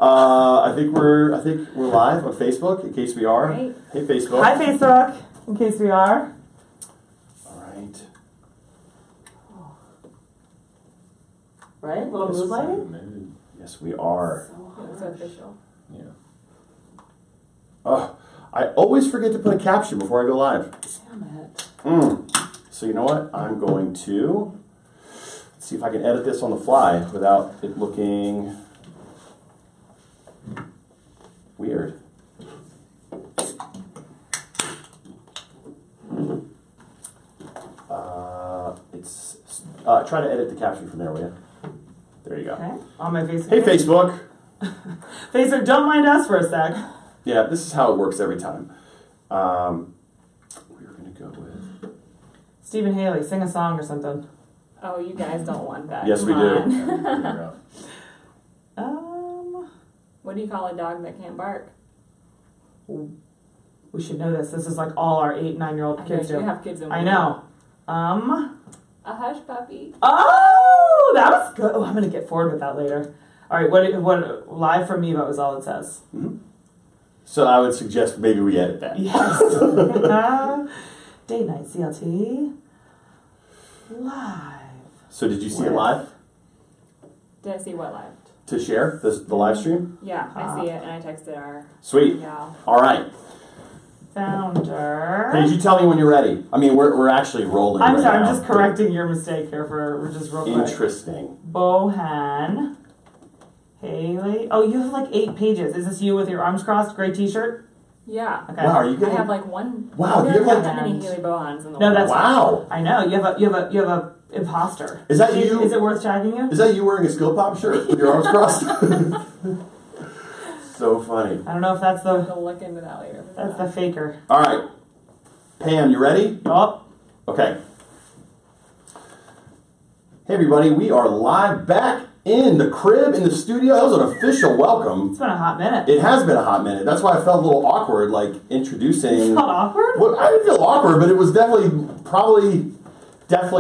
I think we're live on Facebook. In case we are. Right. Hey, Facebook. Hi, Facebook. In case we are. All right. Right? Little mood lighting. Yes, we are. So official. Yeah. Oh, I always forget to put a caption before I go live. Damn it. So you know what? I'm going to see if I can edit this on the fly without it looking weird. Try to edit the caption from there, will you? There you go. Okay. On my Facebook. Hey, Facebook. Facebook, don't mind us for a sec. Yeah, this is how it works every time. We were going to go with Stephen Haley, sing a song or something. Oh, you guys don't want that. Yes, we Come do. What do you call a dog that can't bark? We should know this. This is like all our 8, 9-year-old kids do. You have kids in I know. A hush puppy. Oh, that was good. Oh, I'm going to get forward with that later. All right, what live from me, that was all it says. Mm-hmm. So I would suggest maybe we edit that. Yes. Date night CLT. Live. So did you see it live? Did I see what live? To share the live stream? Yeah, I see it, and I texted our Sweet. gal. All right. Founder. Hey, did you tell me when you're ready? I mean, we're actually rolling. I'm right sorry, now. I'm just correcting your mistake here for just real quick. Interesting. Bohon. Haley. Oh, you have like 8 pages. Is this you with your arms crossed? Gray t-shirt? Yeah. Okay. Wow, are you I getting? have like one. Wow, I've you never have got like- that many Haley Bohons in the No, world. that's Wow. I know. You have a imposter. Is that you? Is it worth tagging you? Is that you wearing a SkillPop shirt with your arms crossed? So funny. I don't know if that's I'll look into that later. that's the faker. All right, Pam, you ready? Oh. Okay. Hey everybody, we are live back in the crib in the studio. That was an official welcome. It's been a hot minute. It has been a hot minute. That's why I felt a little awkward, like introducing. It's not awkward? Well, I didn't feel awkward, but it was definitely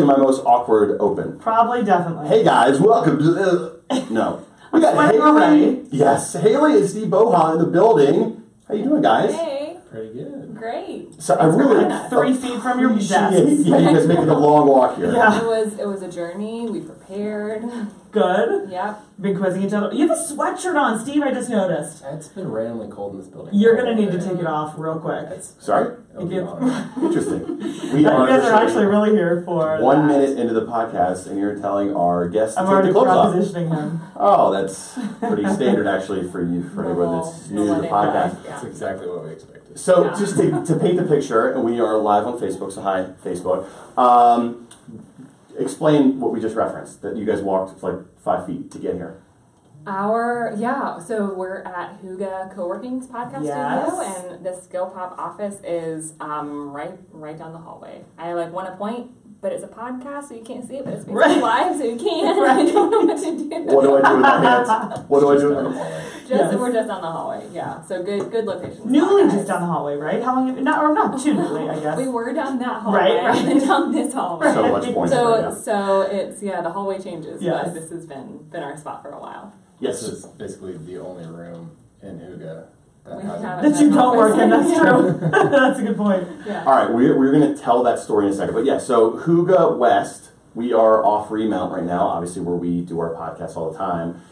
my most awkward open. Probably, definitely. Hey guys, welcome to no. We got When we're Haley. ready. Yes, Haley and Steve Bohon in the building. How you doing, guys? Hey. Pretty good. Great. So I really Like 3 feet from your desk. Yeah, you guys making a long walk here. Yeah. It was a journey. We prepared. Good. Yep. Been quizzing each other. You have a sweatshirt on, Steve, I just noticed. It's been randomly cold in this building. You're going to need to take it off real quick. Sorry? It'll be You on. Interesting. guys are actually really here for 1 that. minute into the podcast, and you're telling our guests to I'm take already the clothes off. propositioning him. Oh, that's pretty standard actually for you, for anyone that's new to the podcast. That's exactly what we expected. So Yeah. just to paint the picture, and we are live on Facebook, so hi, Facebook. Explain what we just referenced, that you guys walked like 5 feet to get here. So we're at Huga Co-working's podcast Yes. studio, and the SkillPop office is right down the hallway. I want to point, but it's a podcast, so you can't see it, but it's Right. live, so you can. I don't know what to do. What do I do with my hands? What do I do with my hands? Yes. We're just on the hallway, yeah. So good location. Newly just down the hallway, right? How long have you not too newly, I guess. We were down that hallway, Right. and then down this hallway. So much points right now. So it's the hallway changes. Yes. But this has been our spot for a while. Yes. This is basically the only room in Huga that We hasn't haven't That you had don't work in, that's office. true. That's a good point. Yeah. All right, we're going to tell that story in a second. But yeah, so Huga West, we are off Remount right now, obviously where we do our podcast all the time.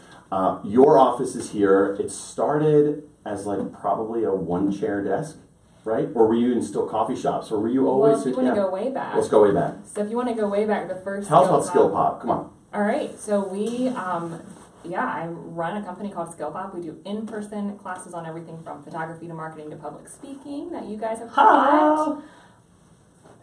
Your office is here. It started as probably a 1-chair desk, right? Or were you in still coffee shops? Or were you always... Well, if you want to go way back. Let's go way back. So if you want to go way back, the first Tell us about SkillPop. Come on. All right. So we, I run a company called SkillPop. We do in-person classes on everything from photography to marketing to public speaking that you guys have taught. Hello.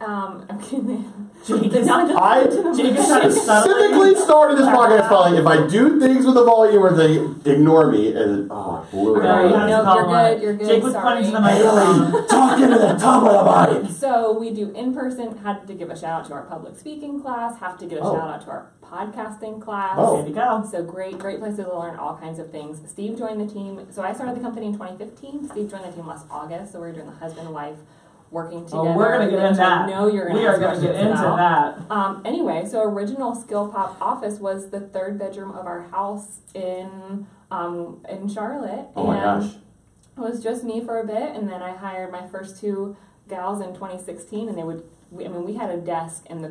I'm kidding. Jake is I subtly specifically started this podcast calling if I do things with the volume or they ignore me, and blew it Sorry, out. no, You're good. Jake was Sorry. pointing to the microphone. Talking to the top of the body. So we do in-person, had to give a shout out to our public speaking class, have to give a Oh. shout out to our podcasting class. Oh. There you go. So great places to learn all kinds of things. Steve joined the team. So I started the company in 2015. Steve joined the team last August. So we're doing the husband and wife working together. Oh, we're going to get into that. No, you're going to. We are going to get into that. Anyway, so original SkillPop office was the 3rd bedroom of our house in in Charlotte. Oh my gosh. It was just me for a bit, and then I hired my first 2 gals in 2016, and we had a desk in the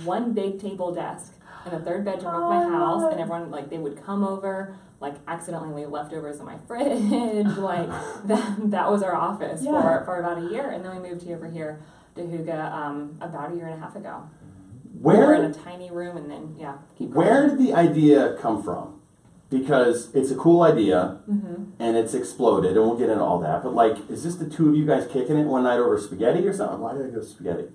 one big table desk in the 3rd bedroom of my house, and everyone, like, they would come over, like, accidentally leave leftovers in my fridge, like, that was our office for about a year, and then we moved over here to Huga about a year and a half ago. We were in a tiny room, and then, keep going. Where did the idea come from? Because it's a cool idea, and it's exploded, and we'll get into all that, but, like, is this the 2 of you guys kicking it one night over spaghetti or something? Why did I go spaghetti?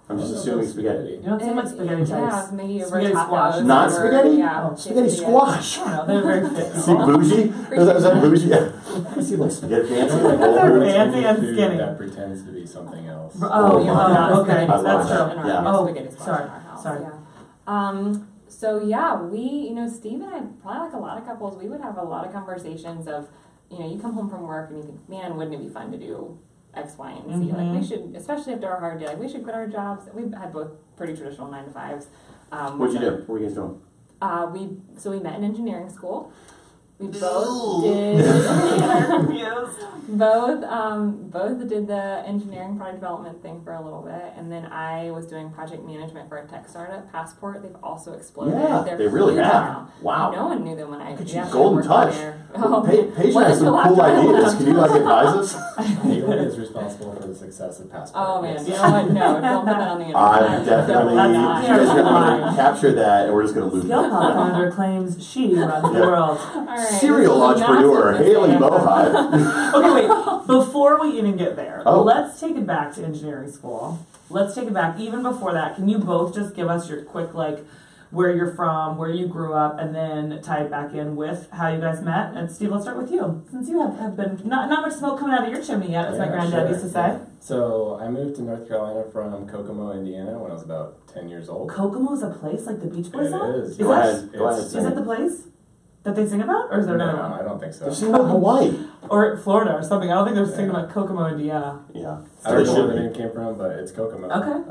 I'm just assuming spaghetti. You don't seem like spaghetti types. Yeah, maybe over Spaghetti tacos. squash. Not spaghetti? Yeah. Spaghetti squash. I don't know, they're very fit. See, bougie? Is that bougie? Yeah. I see, like, spaghetti fancy, like Whole They're Foods. fancy and Food skinny. that pretends to be something else. Okay, I love that's that. true. Yeah. Spaghetti squash sorry, in our house. sorry. Yeah. So yeah, Steve and I, probably like a lot of couples, we would have a lot of conversations of, you come home from work and you think, man, wouldn't it be fun to do X, Y, and Z? Like, we should, especially after our hard day, like, we should quit our jobs. We've had both pretty traditional 9-to-5s. What'd you do? What were you guys doing? We met in engineering school. We both did both did the engineering product development thing for a little bit, and then I was doing project management for a tech startup, Passport. They've also exploded. Yeah, They're they really huge have. now. Wow. No one knew them when I Look at you, when I golden worked touch. there. Paige What has is the some last cool time? ideas. Can you, like, advise us? Haley is responsible for the success of Passport. Oh man, Yes. you know what? No, don't put that on the internet. I'm definitely, you guys are going to capture that, and we're just going to loop it. SkillPop founder claims she runs the world. All right, Serial this is entrepreneur, massive Haley mistake. Bohon. Okay, wait. Before we even get there, Oh. let's take it back to engineering school. Let's take it back. Even before that, can you both just give us your quick, like, where you're from, where you grew up, and then tie it back in with how you guys met? And Steve, let's start with you, since you have been not much smoke coming out of your chimney yet, as my granddad used to say. Yeah. So I moved to North Carolina from Kokomo, Indiana, when I was about 10 years old. Kokomo's a place like the Beach Boys It song? is. Go ahead. Go ahead. Is it the place that they sing about, or is there another No, one? I don't think so. They're singing about Hawaii. Or Florida or something? I don't think they're singing about Kokomo, Indiana. Yeah. I don't know Should where the be. name came from, but it's Kokomo. Okay.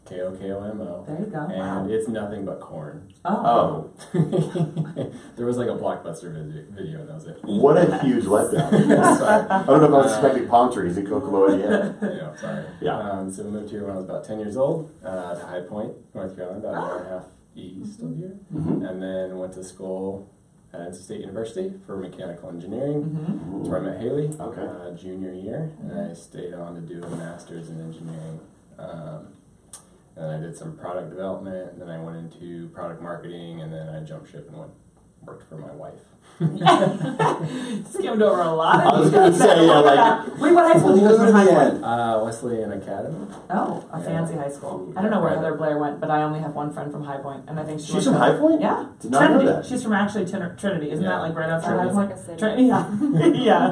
Kokomo. There you go. And it's nothing but corn. Oh. There was like a Blockbuster video, and that was it. What a huge letdown. Sorry. I don't know if I was expecting palm trees in Kokomo, Indiana. Yeah, sorry. Yeah. So we moved here when I was about 10 years old to High Point, North Carolina, about an hour and a half east of here. And then went to school at NC State University for mechanical engineering. That's where I met Haley, junior year. And I stayed on to do a master's in engineering. And I did some product development, and then I went into product marketing, and then I jumped ship and worked for my wife. Skimmed over a lot. I was going to say, yeah, like... Wait, what high school did you go to? High Point? Wesleyan Academy. Oh, a fancy high school. I don't know where Heather Blair went, but I only have one friend from High Point, and I think She's from High Point? Yeah. Did not Trinity. know that. She's from actually Trinity. Isn't that like right outside High It's Point? like a city. Trinity, yeah.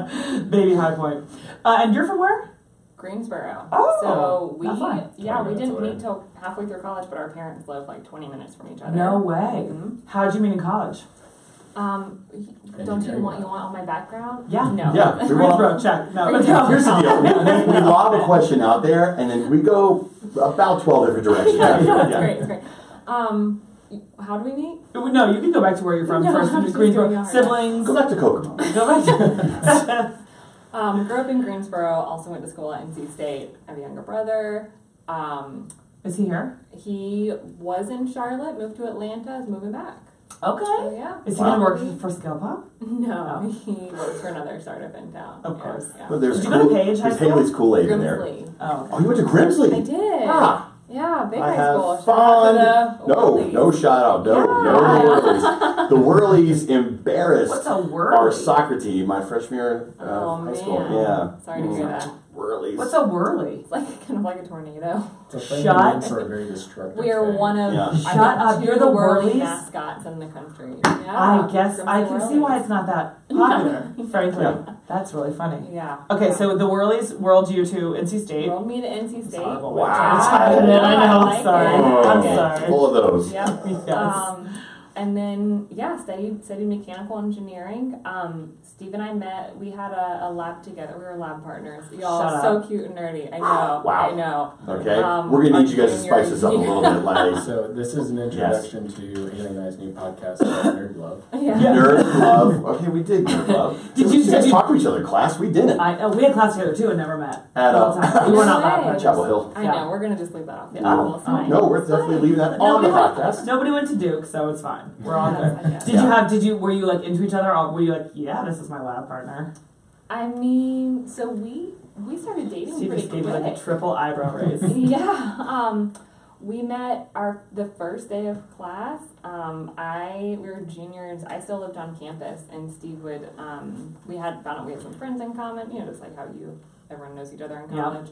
Yeah. Baby High Point. And you're from where? Greensboro. Oh, so not far. we 20 didn't minutes away. meet till halfway through college, but our parents lived like 20 minutes from each other. No way. How'd you meet in college? Don't you want all my background? Yeah. No. Yeah. We want Greensboro, check. No. Here's the deal. We lob a question out there, and then we go about 12 different directions. It's great. It's great. How do we meet? No, you can go back to where you're from No, first. I'm just Greensboro. doing it hard. Siblings. Go back to Kokomo. Go back to... Grew up in Greensboro. Also went to school at NC State. I have a younger brother. Is he here? He was in Charlotte. Moved to Atlanta. Is moving back. Okay. So yeah. Is he going to work for SkillPop? No, he works for another startup in town. Of course. Yeah. But there's Did you go to Page High there's School? Haley's Kool-Aid in there. Grimsley. Oh. Oh, you went to Grimsley? I did. Ah. Yeah, big I high have school. fun. Shout out to the Whirlies. No shout out. No Whirlies. The Whirlies embarrassed What's a Whirly? our soccer team my freshman year Oh, high school. man. Yeah. Sorry to hear that. Whirlies. What's a Whirly? It's like kind of like a tornado. It's a thing Shut- named for a very destructive We are thing. one of Yeah. I Shut think, up, 2 you're the whirly Whirlies? mascots in the country. Yeah, I guess I can see why it's not that popular, frankly. Yeah. That's really funny. Yeah. Okay, yeah. so the Whirlies whirled you to NC State. Rolled me to NC State. Wow. Wow. I know, I I'm like sorry. it. Oh, I'm sorry. full of those. Yep. Yes. And then, studied mechanical engineering. Steve and I met, we had a lab together. We were lab partners. Y'all, so cute and nerdy. I know. Wow. I know. Okay. We're going to need you guys to spice this up a little bit. Like, So this is an introduction to Haley and I's new podcast called Nerd Love. Yeah. Nerd Love. Okay, we did Nerd Love. Did you guys talk to each other in class? We didn't. We had class together too and never met. At we were not lab partners. Chapel Hill. I know. We're going to just leave that off. Yeah. No, we're definitely leaving that on the podcast. Nobody went to Duke, so it's fine. We're all Yes, good. Were you like into each other, or were you like, yeah, this is my lab partner? I mean, so we started dating Steve pretty just gave quick. me like a triple eyebrow raise. Yeah. We met the first day of class. We were juniors. I still lived on campus, and Steve would. We had found out we had some friends in common. You know, just like how everyone knows each other in college.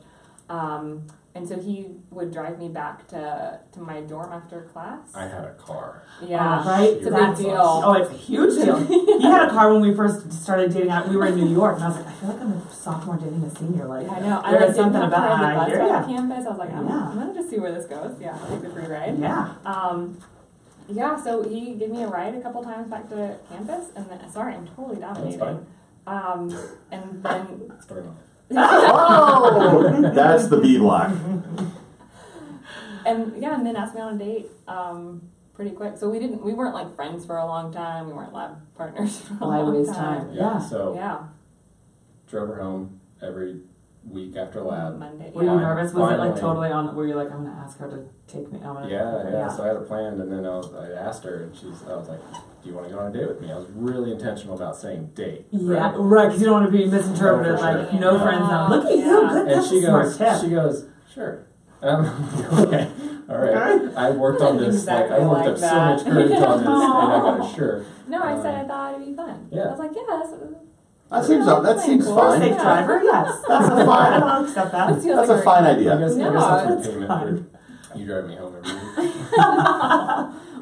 And so he would drive me back to my dorm after class. I had a car. Yeah, right. It's a big deal. Oh, it's a huge deal. He had a car when we first started dating. We were in New York, and I was like, I feel like I'm a sophomore dating a senior. Like, I know. There I is something about I hear ya. campus. I was like, I'm gonna just see where this goes. Yeah, take the free ride. Yeah. So he gave me a ride a couple times back to campus, and then I'm totally dominating. And then. Oh, that's the B block. And then asked me on a date pretty quick. So we weren't like friends for a long time. We weren't lab partners for a long time. Yeah. So drove her home every week after lab. Monday. Were you nervous? Was it like totally on? Were you like, I'm gonna ask her to take me? Yeah. So I had it planned, and then I asked her, and I was like, "Do you want to go on a date with me?" I was really intentional about saying date. Yeah, right. Because you don't want to be misinterpreted. Like no friends now. Look at you. Good. And she goes, sure. And I'm like, okay, all right. I worked on this. Exactly I worked up so much courage on this, and I got a sure. No, I said I thought it'd be fun. Yeah. I was like, That seems fine. Safe driver, yes. That's a fine. I'll accept that. That's a fine idea. I guess No, that's repayment for you driving me home every week.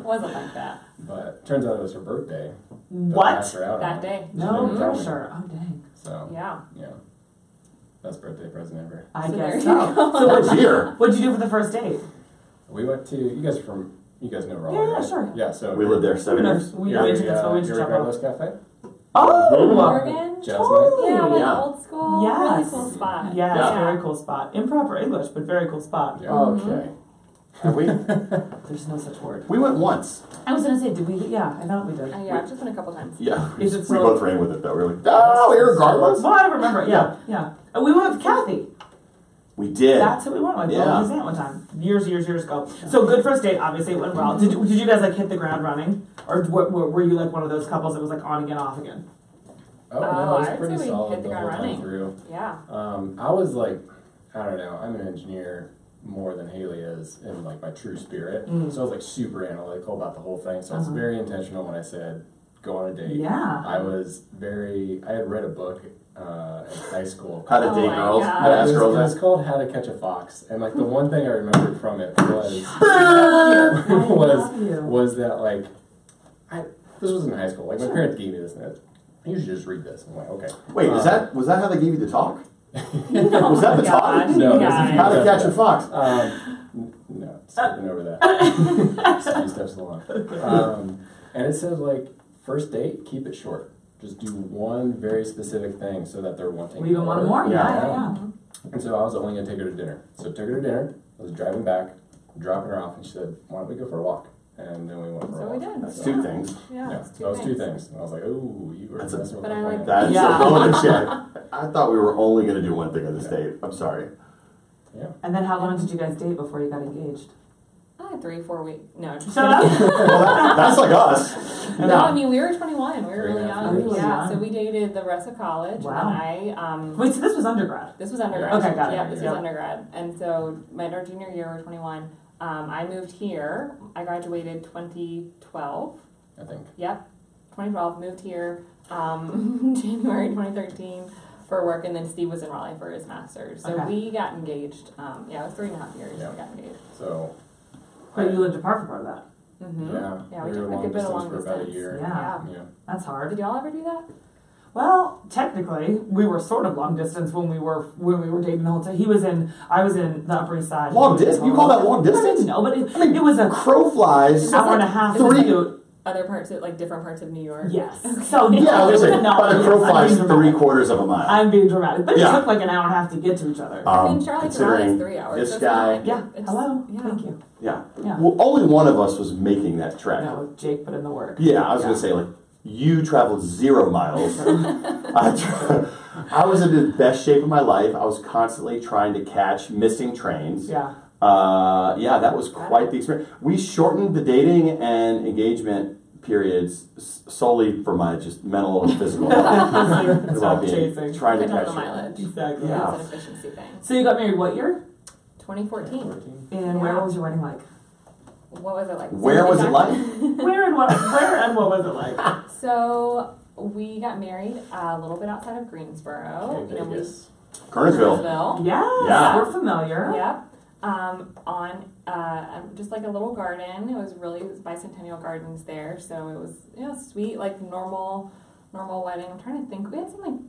wasn't like that. But turns out it was her birthday. What? Asked her out That on day. No She didn't tell me. pressure. Oh dang. So Yeah. best birthday present ever. I So there guess you so. go. So What's here? what'd you do for the first date? We went to you guys know Raleigh, Yeah, right? sure. Yeah, so We lived there 7 years. We Here, mentioned this, but we just here jump at off. Carlos Cafe. Oh, Morgan? Jazz totally. Yeah, like Yeah. old school. Yes. Really cool spot. Yes, Yeah. very cool spot. Improper English, but very cool spot. Yeah. Okay. Have we? There's no such word. We went once. I was gonna say, did we? Yeah, I thought we did. Yeah, I've just been a couple times. Yeah. Is it We still- both ran with it though. We were like, oh, irregardless. Well, I remember. It. Yeah. And we went with Kathy. We did. That's who we went with. Yeah. We went one time, years ago. So good first date. Obviously, it went well. Did you guys like hit the ground running, or were you like one of those couples that was like on again, off again? Oh, no, it was I'd pretty say we solid hit the the ground whole time running. through. Yeah. I was like, I don't know, I'm an engineer more than Haley is in like my true spirit. So I was like super analytical about the whole thing. So I was very intentional when I said go on a date. Yeah. I had read a book in high school. How to Oh date my girls. God. How to ask It girls was that. called How to Catch a Fox, and like the one thing I remembered from it was that like this was in high school. Like my parents gave me this, and you should just read this. I'm like, okay. Wait, was that how they gave you the talk? No, Was that the talk? No, guys. How to catch a fox? No, skipping over that. Just a few steps along. And it said like first date, keep it short. Just do one very specific thing so that they're wanting We even wanted more. Yeah. And so I was only going to take her to dinner. So I took her to dinner. I was driving back, dropping her off, and she said, why don't we go for a walk? And then we went for a So walk. we did. That's 2 things. Yeah. Yeah, it's that was 2 things. And I was like, ooh, you were That's messing with but my I like plan. That's Yeah. a bonus check. I thought we were only going to do one thing on this date. I'm sorry. Yeah. And then how long did you guys date before you got engaged? 3-4 weeks. No, just Shut up. Well, that's like us. No, I mean we were 21. We were really 3.5 young. years. Yeah, so we dated the rest of college. Wow. And I Wait, so this was undergrad? this was undergrad. Okay, got it. Yeah, this Yeah. was undergrad. And so our junior year, we were 21. I moved here. I graduated 2012. I think. Yep, 2012. Moved here January 2013 for work, and then Steve was in Raleigh for his master's. So Okay. we got engaged. It was 3.5 years. Yeah. We got engaged. So, But you lived apart for part of that. Mm-hmm. yeah, we we took were a long good bit of distance long for about a distance. year. Yeah. Yeah. That's hard. Did y'all ever do that? Well, technically, we were sort of long distance when we were dating the whole time. I was in the Upper East Side. Long distance? You call that long distance? No, but it was a Crow flies. hour and a half. 3 other parts of different parts of New York. Yes. So Yeah, I was gonna say, no, by the yes, crow I'm flies being dramatic. 3/4 of a mile. I'm being dramatic, but it Yeah. took like an hour and a half to get to each other. I mean, Charlotte to Raleigh is considering 3 hours. this so it's not guy- like- Yeah. it's- Hello. Yeah. Thank you. Yeah. Yeah. Well, only one of us was making that trek. No, Jake put in the work. Yeah, I was gonna say like you traveled 0 miles. I was in the best shape of my life. I was constantly trying to catch missing trains. Yeah. Yeah, that was quite the experience. We shortened the dating and engagement periods solely for my just mental and physical Stop well-being. chasing. Trying to Cut down catch the it. mileage. Exactly. Yeah. It's an efficiency thing. So you got married what year? 2014. 14. And where Yeah. was your wedding like? What was it like? Where was it like? Where and what was it like? So we got married a little bit outside of Greensboro. Okay, and we Vegas. Kernersville. Kernersville. Yes, Yeah. we're familiar. Yep. On just like a little garden. It was bicentennial gardens there, so it was sweet, like normal wedding. I'm trying to think. We had some like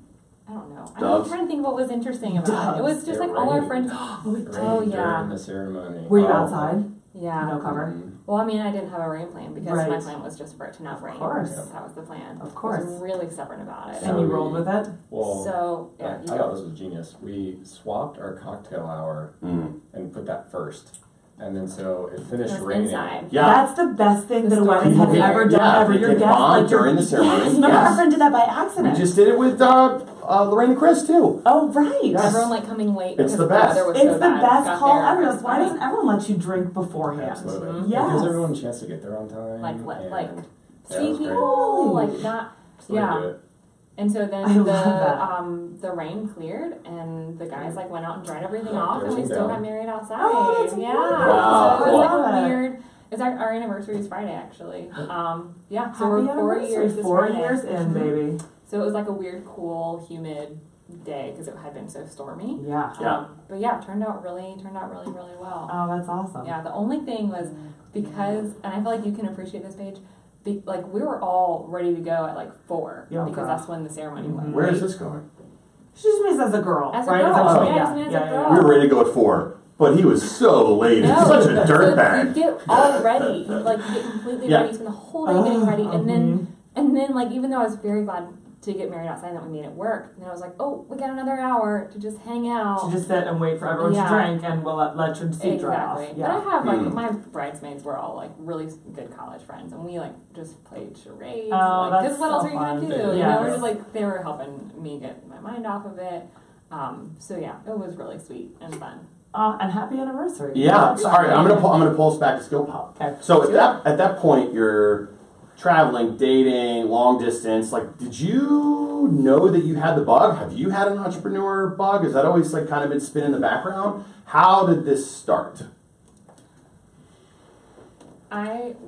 I don't know. Doves? I'm trying to think what was interesting about it. It was just It like all our rained. friends. Oh yeah. During the ceremony. Were you Oh. outside? Yeah. No cover. Mhm. Well, I mean, I didn't have a rain plan because Right. my plan was just for it to not rain. course. That was the plan. Of course. I was really stubborn about it. And you rolled with it? Well, So I yeah, you thought go. this was genius. We swapped our cocktail hour Mm. and put that first. And then so it finished It was raining. inside. Yeah. That's the best thing that a wedding People has get- ever done yeah, ever. they Your get guests bombed like your- during the ceremony. Yes, remember Yes. our friend did that by We accident. just did it with Lorraine and Chris too. Oh right. Yes. Everyone like coming late. It's because the best. weather was It's so the bad. best Got call there, ever. it That's was why fine. doesn't everyone let you drink beforehand? Absolutely. Mhm. It Yes. gives everyone a chance to get there on time. Like and see it was great. people like not That's the way to do yeah. it. And so I then love the rain cleared and the guys like went out and dried everything Yeah, off and we everything still down. got married outside. Oh, that's yeah. wonderful. Wow, So it was like cool. a weird. It's our anniversary is Friday actually. Yeah. So Happy we're 4 anniversary. years. This 4 Friday. years in, baby. So it was like a weird, cool, humid day because it had been so stormy. Yeah. Yeah. But yeah, it turned out really, really well. Oh, that's awesome. Yeah, the only thing was because, and I feel like you can appreciate this page, like we were all ready to go at like 4 Yeah, because girl. that's when the ceremony Mhm. was. Where is this going? She just means as a girl, As a right? girl, Is that what you mean? yeah, just means as a girl. We were ready to go at 4, but he was so late. No, Such a so dirtbag. you get all ready, you like you get completely Yeah. ready, you spend the whole day getting ready, and Mhm. then like even though I was very glad to get married outside and that we made it work, then I was like, oh, we got another hour to just hang out. To just sit and wait for everyone Yeah. to drink, and we'll let your seat dry off. Exactly. Yeah. But I have like Hmm. my bridesmaids were all like really good college friends, and we like just played charades. Oh, like, that's 'cause what else so are you gonna fun. do? You Yes. know, we're just like they were helping me get my mind off of it. So yeah, it was really sweet and fun. And happy anniversary. Yeah. So, all right. I'm gonna pull us back to SkillPop. Okay. So at that point, you're traveling, dating, long distance. Like, did you know that you had the bug? Have you had an entrepreneur bug? Has that always like kind of been spinning in the background? How did this start?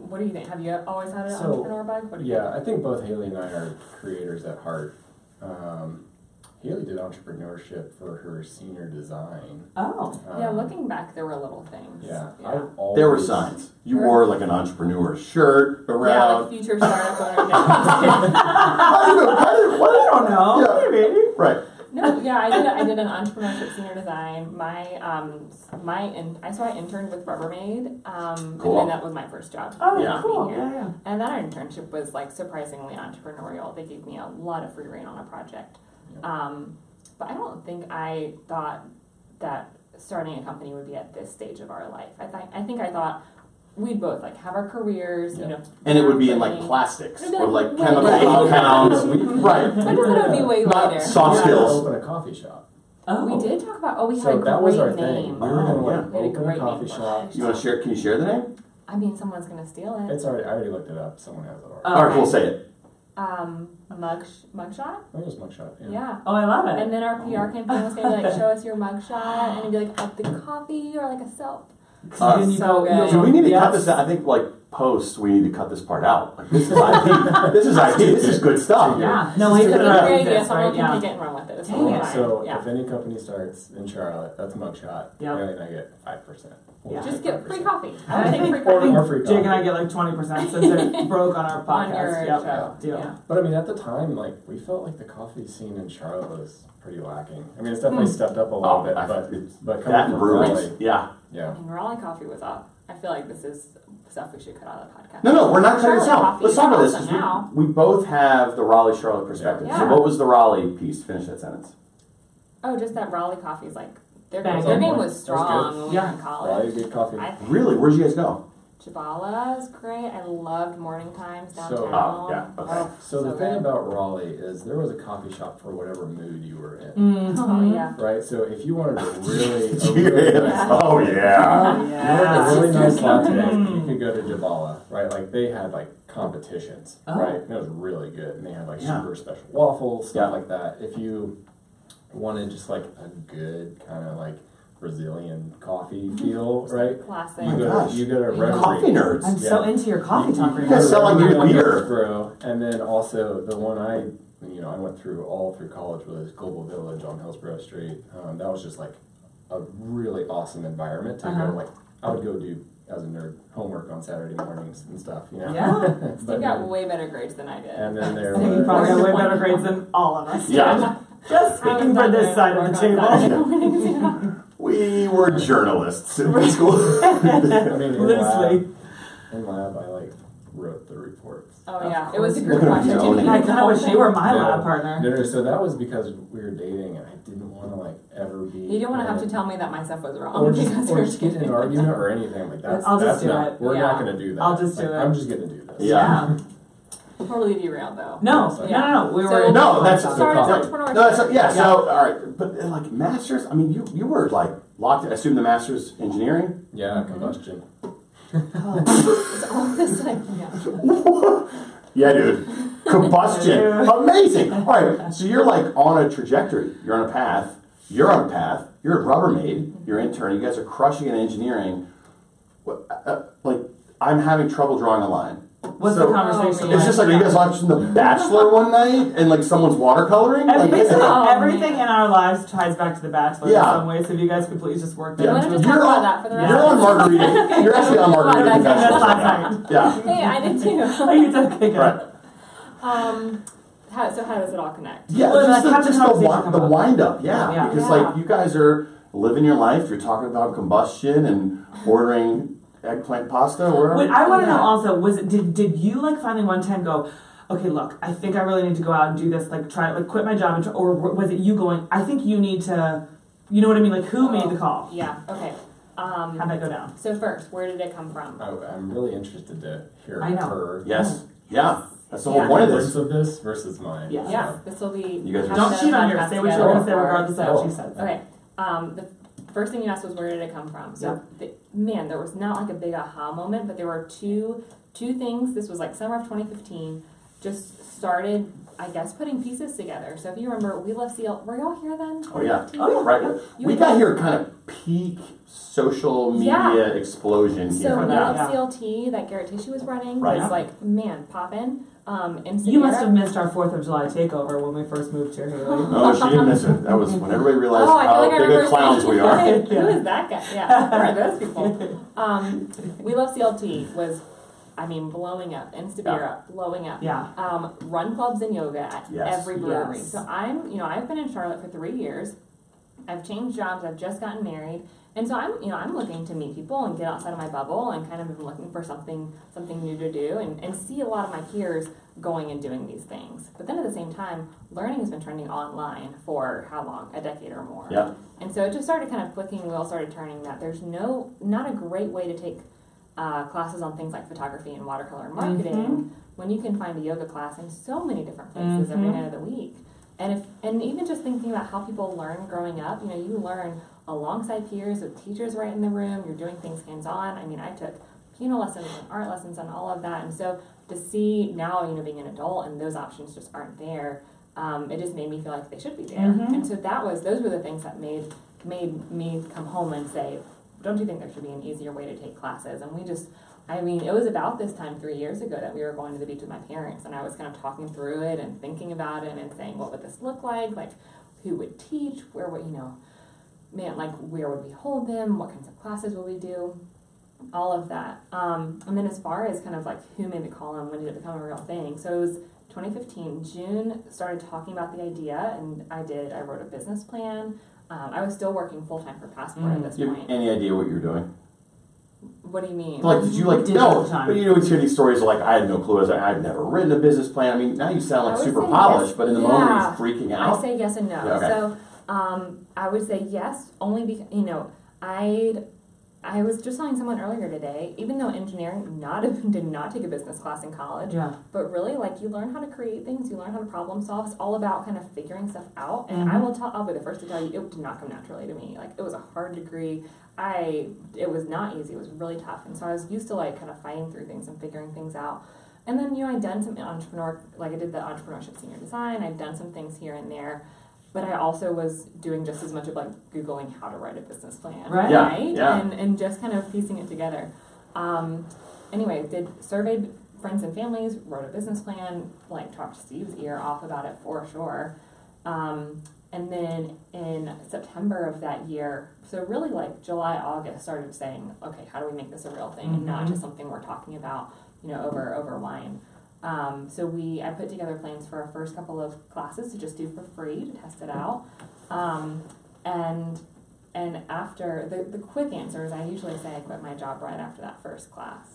What do you think? Have you always had an So, entrepreneur bug? What do you Yeah, I think both Haley and I are creators at heart. Haley did entrepreneurship for her senior design. Oh. think? Yeah, looking back, there were little things. Yeah, yeah. I've always, There were signs. You wore like an entrepreneur shirt Yeah, around. like future startup owner. I don't know. Yeah. Maybe. Right. No, yeah, I did an entrepreneurship senior design. So I interned with Rubbermaid, Cool. and then that was my first job. Oh, Yeah. cool. Here. Yeah, yeah. And that internship was like surprisingly entrepreneurial. They gave me a lot of free reign on a project. But I don't think I thought that starting a company would be at this stage of our life. I think I thought we'd both like have our careers, you know. And it would be in like everything. plastics It'd be or like like way chemical later. compounds. Right. I just thought it would be way Not later. soft We were skills. gonna open a coffee shop. Oh. We did talk about. We had So a that was our great thing. name. We were gonna Oh, yeah. like We had a open a great coffee name for shop. it. You want to share? Can you share the name? I mean, someone's gonna steal it. It's already. I already looked it up. Someone has it already. Oh. All right, we'll say it. Mugshot. I think it was mugshot. Yeah. Yeah. Oh, I love it. And then our PR campaign was gonna be like, show us your mugshot, and it'd be like up the coffee or like a self. Then you so go- good. Do we need to cut Yes. this out? I think like post, we need to cut this part out. Like, this is IP. This is IP. This is good stuff. Yeah. No, we It's could a have great done idea. this, Someone right? can Yeah. take it and run with it. It's Dang totally it. fine. So yeah. if any company starts in Charlotte, that's mugshot. Yep. Haley and I get 5%. Yeah. Just get free coffee. I I would take think, free I coffee. think Or free Jake and I coffee. get like 20% since it broke on our On podcast. your Yep. show. Deal. Yeah. But I mean, at the time, like we felt like the coffee scene in Charlotte was pretty lacking. I mean, it's definitely stepped up a little bit, but coming that and from breweries. Raleigh, Yeah. yeah. And Raleigh coffee was up. I feel like this is stuff we should cut out of the podcast. No, we're not cutting this out. Coffee, Let's talk about this. awesome 'Cause now. we both have the Raleigh Charlotte perspective. Yeah. So what was the Raleigh piece? Finish that sentence. Oh, just that Raleigh coffee is like their Bang. game was That's strong good. when we were in college. Raleigh, good coffee. Really? Where'd you guys go? Chibala is great. I loved morning times downtown. Oh, yeah, okay. So the so thing good. about Raleigh is there was a coffee shop for whatever mood you were in. Oh yeah. Right? So if you wanted a really, Yes. Yeah. Oh, yeah. you wanted a really nice latte, Mm. you could go to Jabala, right? Like they had like competitions, Oh. right? And it was really good. And they had like Yeah. super special waffles, stuff Yeah. like that. If you wanted just like a good kind of like Brazilian coffee feel, right? Classic. Oh my gosh. You go to Reverie. Coffee nerds. I'm so into your coffee talk right You now. guys sound like Reverie your on beer. Hillsborough, and then also the one I went through all through college was Global Village on Hillsborough Street. That was just like a really awesome environment to Uh-huh. go like I would go do as a nerd homework on Saturday mornings and stuff, you know. Yeah. Steve got way better grades than I did. And then there I think you was probably have way better grades than all of us. Yeah. Just I was speaking for not this doing side of work the on table. Saturday mornings, yeah. We were journalists in school. I mean Loosely. in lab I like wrote the reports. Oh yeah, it was a Look group at him project. owning I kind of wish you were my No. lab partner. No, so that was because we were dating and I didn't want to like ever be You didn't want to have to tell me that my stuff was wrong. or because just, we're or just get in an argument or anything like that. I'll just that's do not, it. We're Yeah. not going to do that. I'll just do Like, it. I'm just going to do this. Yeah. totally derailed though. No, Yeah. no. We So- were. No, that's So Start as coffee. entrepreneurs. No, that's yeah. So all right, but like masters. I mean, you were like locked. I assume the masters engineering. Yeah, combustion. It's all this like yeah. Yeah, dude. Combustion. Amazing. All right, so you're like on a trajectory. You're on a path. You're on a path. You're a Rubbermaid. You're an intern. You guys are crushing it in engineering. Like I'm having trouble drawing a line. What's So- the conversation? It's just like, are you guys watching The Bachelor one night and like someone's watercoloring? Like, Everything, Oh, everything man. in our lives ties back to The Bachelor Yeah. in some way. So if you guys could please just work that Yeah. You want into to just it. talk You're about on- that for the rest You're of on the Margarita. You're actually on Margarita That's Confessionals last right now. night. Yeah. Hey, I did too. Oh, you took it. Right. So how does it all connect? Yeah, Well, just, like, how did the conversation come the up? wind up, yeah. Yeah. Because Yeah. like you guys are living your life, you're talking about combustion and ordering eggplant pasta or whatever. Wait, I want to know Yeah. also, was it did you like finally one time go, okay, look, I think I really need to go out and do this, like try like quit my job, and try, or was it you going, I think you need to, you know what I mean? Like who made the call? Yeah. Okay. How'd that go down? So first, where did it come from? I'm really interested to hear I know. her. Yes. Yeah. That's the whole Yeah. point of Words this. of this versus mine. Yes. Yeah, this will be. You guys are- Don't have cheat the on yours. podcast Say what you're together going to say before. regardless of what she says. Okay. The first thing you asked was where did it come from? So, man, there was not like a big aha moment, but there were two things. This was like summer of 2015. Just started, I guess, putting pieces together. So if you remember, We Love CL. Were y'all here then? Oh yeah. 2015? Oh, yeah. Right. You We were- got here kind of peak social media Yeah. explosion here. So We Yeah. Love CLT that Garrett Tishy was running Right. was like, man, poppin'. And You must have missed our 4th of July takeover when we first moved here, Haley. No, she didn't miss it. That was when everybody realized Oh, I feel how like I big remember of clowns seeing- we are. Who is that guy? Yeah, who are those people? We Love CLT was, I mean, blowing up. Instabira, blowing up. Yeah. Run clubs and yoga at Yes. every brewery. Yes. So I've been in Charlotte for 3 years. I've changed jobs. I've just gotten married. And so I'm looking to meet people and get outside of my bubble and kind of been looking for something new to do and see a lot of my peers going and doing these things. But then at the same time, learning has been trending online for how long? A decade or more. Yeah. And so it just started kind of clicking, wheels started turning that there's not a great way to take classes on things like photography and watercolor and marketing when you can find a yoga class in so many different places every night of the week. And even just thinking about how people learn growing up, you learn alongside peers with teachers right in the room, you're doing things hands-on. I mean, I took piano lessons and art lessons and all of that. And so to see now, being an adult and those options just aren't there, it just made me feel like they should be there. And so those were the things that made me come home and say, don't you think there should be an easier way to take classes? And it was about this time 3 years ago that we were going to the beach with my parents, and I was kind of talking through it and thinking about it and saying, what would this look like? Like, who would teach? Where would, where would we hold them? What kinds of classes will we do? All of that. And then as far as kind of like who made the call and when did it become a real thing? So it was 2015. June started talking about the idea, and I wrote a business plan. I was still working full-time for Passport at this Do you point. have any idea what you're doing? What do you mean? Like, did you like Did no? all the time. But you know, we hear these stories of like I had no clue. I've never written a business plan. I mean, now you sound I like would super say polished, yes. but in the Yeah. moment he's freaking out. I say yes and no. Yeah, okay. So I would say yes only because I was just telling someone earlier today, even though engineering did not take a business class in college, but really like you learn how to create things, you learn how to problem solve. It's all about kind of figuring stuff out. And I'll be the first to tell you, it did not come naturally to me. Like it was a hard degree. It was not easy. It was really tough. And so I was used to like kind of fighting through things and figuring things out. And then, I'd done some I did the entrepreneurship senior design. I'd done some things here and there. But I also was doing just as much of like Googling how to write a business plan, right? Yeah. And just kind of piecing it together. Anyway, surveyed friends and families, wrote a business plan, like talked Steve's ear off about it for sure. And then in September of that year, so really like July, August, started saying, okay, how do we make this a real thing and not just something we're talking about, over wine. So I put together plans for our first couple of classes to just do for free to test it out. And after the quick answer is I usually say I quit my job right after that first class.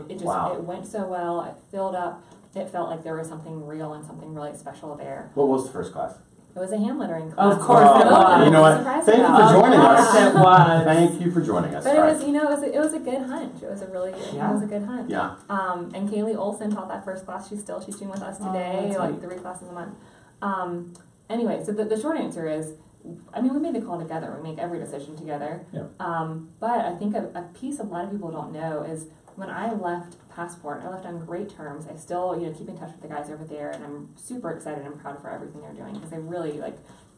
It went so well, it filled up, it felt like there was something real and something really special there. What was the first class? It was a hand lettering class. Of course it was. You know what? Thank you for joining us. It was. Thank you for joining us. But it was a good hunch. It was a good hunch. Yeah. And Kaylee Olson taught that first class. She's teaching with us today, like 3 classes a month. Anyway, so the short answer is, we made the call together. We make every decision together. Yeah. But I think a piece a lot of people don't know is when I left Passport, I left on great terms. I still, keep in touch with the guys over there, and I'm super excited and proud for everything they're doing because they really,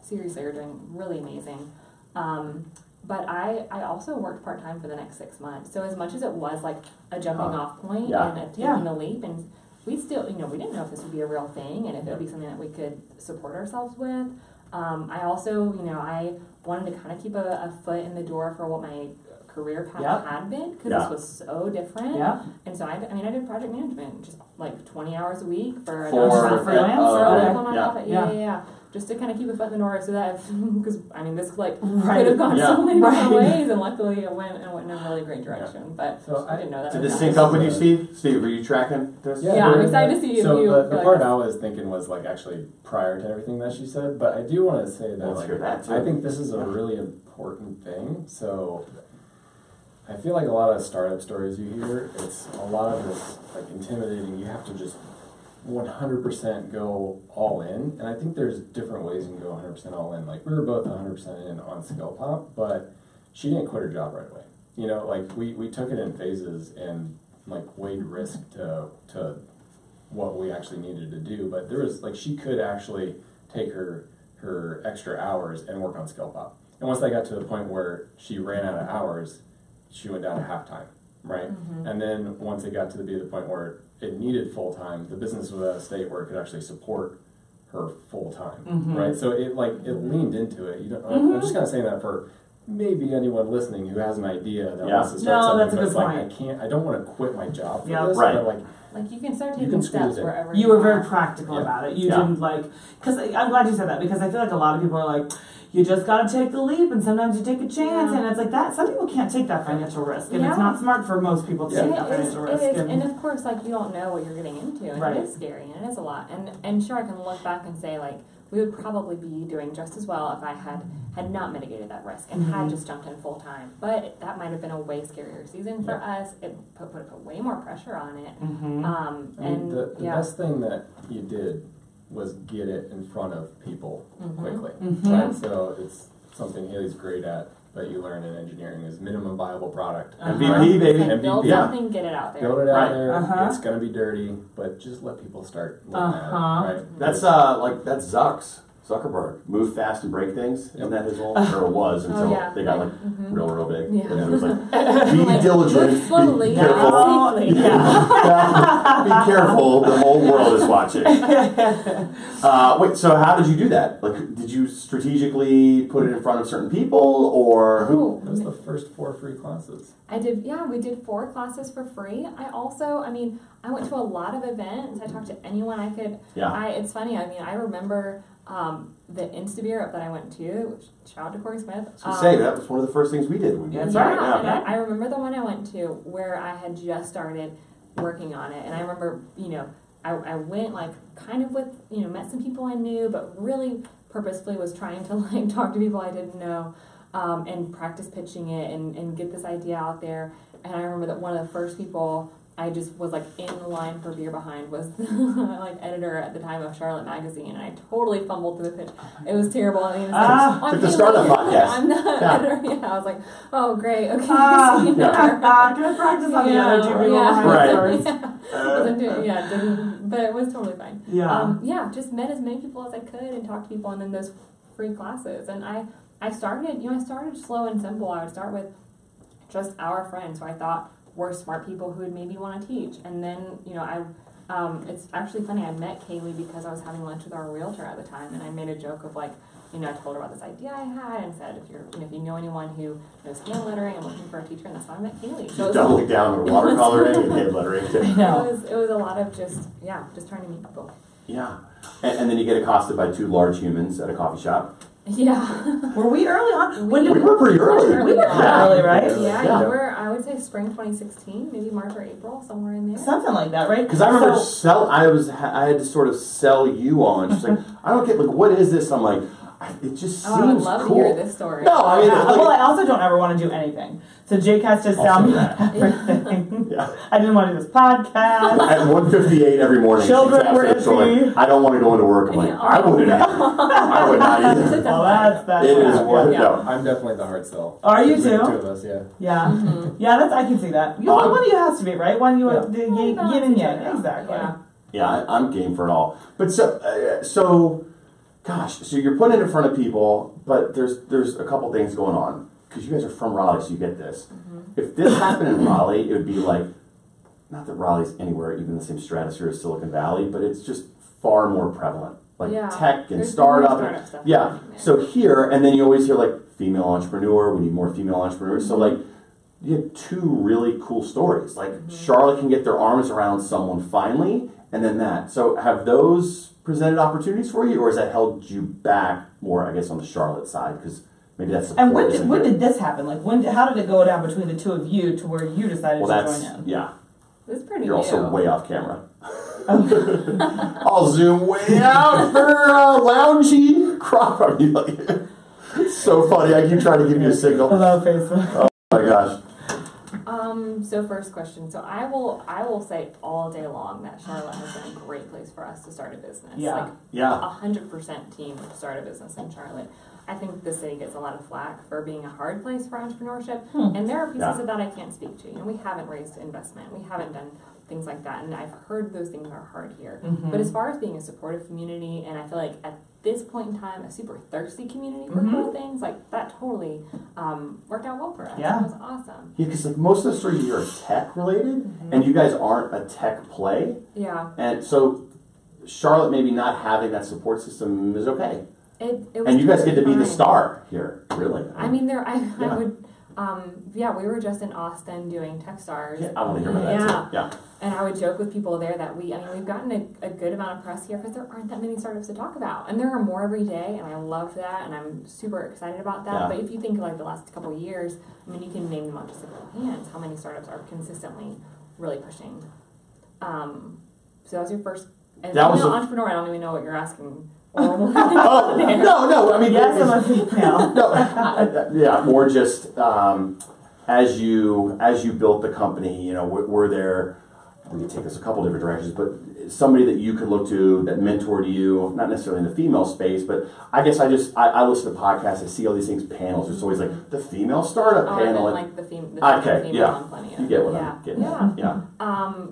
seriously are doing really amazing. But I also worked part-time for the next 6 months. So as much as it was like a jumping off point and taking the leap, and we still, we didn't know if this would be a real thing and if it would be something that we could support ourselves with. I also, I wanted to kind of keep a foot in the door for what my career path had been because this was so different. And so I did project management, just like 20 hours a week for a nonprofit. Just to kind of keep a foot in the door so that, because this could have gone so many different ways, and luckily it went in a really great direction. But so I didn't know that. Did this sync up with you, Steve? Steve, were you tracking this? Yeah, I'm excited to see you. So the part I was thinking was actually prior to everything that she said, but I do want to say that I think this is a really important thing. So I feel like a lot of startup stories you hear, it's a lot of this intimidating. You have to just 100% go all in, and I think there's different ways you can go 100% all in. We were both 100% in on SkillPop, but she didn't quit her job right away. We took it in phases and weighed risk to what we actually needed to do. But there was she could actually take her extra hours and work on SkillPop. And once they got to the point where she ran out of hours, she went down to half-time, right? Mm-hmm. And then once it got to be the point where it needed full-time, the business was at a state where it could actually support her full-time, right? So it leaned into it. I'm just kind of saying that for maybe anyone listening who has an idea that wants to start something. That's a good point. I don't want to quit my job for this, right. but you can start taking steps wherever you were very practical about it. You didn't because I'm glad you said that, because I feel like a lot of people are you just gotta take the leap, and sometimes you take a chance, and it's that. Some people can't take that financial risk, and it's not smart for most people to take that financial risk. And of course, you don't know what you're getting into, and it is scary, and it is a lot. And sure, I can look back and say, we would probably be doing just as well if I had not mitigated that risk and had just jumped in full time. But that might have been a way scarier season for us. It put way more pressure on it. And the best thing that you did was get it in front of people quickly. Right? So it's something Haley's great at, that you learn in engineering is minimum viable product. MVP, baby. MVP. Build something, get it out there. Build it out there. It's going to be dirty, but just let people start looking at it. Right? That's that's Zuckerberg. Move fast and break things. Isn't that his role? Or it was until they got real big. Yeah. And it was be diligent, move slowly, be careful. Be careful, the whole world is watching. Wait, so how did you do that? Did you strategically put it in front of certain people, or who? That was the first 4 free classes. I did, we did 4 classes for free. I also, I went to a lot of events. I talked to anyone I could. It's funny, I remember The Insta Beer up that I went to, shout out to Corey Smith. That was one of the first things we did. That's right. Yeah, and I remember the one I went to where I had just started working on it, and I remember, I went like kind of with, met some people I knew, but really purposefully was trying to like talk to people I didn't know, and practice pitching it and get this idea out there. And I remember that one of the first people I just was like in line for beer behind was like editor at the time of Charlotte Magazine, and I totally fumbled through the pitch. It was terrible. And he was like, to start a podcast. I'm not editor. Yeah, I was like, oh great, okay. Can I practice on the other two people behind didn't, but it was totally fine. Yeah. Just met as many people as I could and talked to people, and then those free classes. And I started slow and simple. I would start with just our friends who I thought were smart people who would maybe want to teach. And then, it's actually funny, I met Kaylee because I was having lunch with our realtor at the time, and I made a joke of like, I told her about this idea I had and said, if you know anyone who knows hand lettering and looking for a teacher, and that's how I met Kaylee. So doubling down on watercoloring and hand lettering too. It was a lot of just trying to meet people. Yeah. And then you get accosted by two large humans at a coffee shop. Yeah. Were we early on? We were pretty early. We were early, right? Yeah, you were, I would say spring 2016, maybe March or April, somewhere in there. Something like that, right? Because I remember I had to sort of sell you on. She's like, I don't get, like, what is this? I'm like, it just seems cool. I would love to hear this story. No, I mean, well, I also don't ever want to do anything. So Jake has to sell me everything. Yeah. I didn't want to do this podcast. At 1:58 every morning. Children were iffy. I don't want to go into work. I'm like, I wouldn't. I would not either. Well, that's It is what. Yeah. No. I'm definitely the hard sell. Are you Between too? the two of us, yeah. Yeah. Mm-hmm. Yeah, I can see that. One of you has to be, right? One you the yin and yang. Exactly. Yeah. I'm game for it all. But so you're putting it in front of people, but there's a couple things going on. Because you guys are from Raleigh, so you get this. Mm-hmm. If this happened in Raleigh, it would be like, not that Raleigh's anywhere even in the same stratosphere as Silicon Valley, but it's just far more prevalent. Like tech and startup. Stuff. Yeah. So here, and then you always hear like female entrepreneur, we need more female entrepreneurs. Mm-hmm. So like, you have two really cool stories. Like Charlotte can get their arms around someone finally, and then that. So have those presented opportunities for you, or has that held you back more, I guess, on the Charlotte side? Because maybe that's the And when did this happen? Like how did it go down between the two of you to where you decided to join in? Yeah. It's pretty You're new. also way off camera. I'll zoom way out for loungy crop. I mean, like, it's so funny. I keep trying to give you a signal. Hello, Facebook. Oh my gosh. So first question. So I will say all day long that Charlotte has been a great place for us to start a business. Yeah. 100% team to start a business in Charlotte. I think the city gets a lot of flack for being a hard place for entrepreneurship, and there are pieces of that I can't speak to. We haven't raised investment, we haven't done things like that, and I've heard those things are hard here. Mm-hmm. But as far as being a supportive community, and I feel like at this point in time, a super thirsty community for cool things, like that totally worked out well for us. Yeah. It was awesome. Yeah, because like most of the stories here are tech related, and you guys aren't a tech play. Yeah. And so Charlotte maybe not having that support system is okay. It was and you guys get to be fine. the star here, really. I mean, I would, we were just in Austin doing Techstars. Yeah, I want to hear about that too. Yeah. And I would joke with people there that we've gotten a good amount of press here because there aren't that many startups to talk about. And there are more every day, and I love that, and I'm super excited about that. Yeah. But if you think of like the last couple of years, I mean, you can name them on just a couple of hands, how many startups are consistently really pushing. So that was your first, as an entrepreneur, I don't even know what you're asking. No. I mean, yes, I'm a female. No, more just as you built the company. Were there? We could take this a couple different directions, but somebody that you could look to that mentored you, not necessarily in the female space, but I guess I listen to podcasts. I see all these things, panels. There's always like the female startup panel. Like the female. You get what I'm getting. Yeah.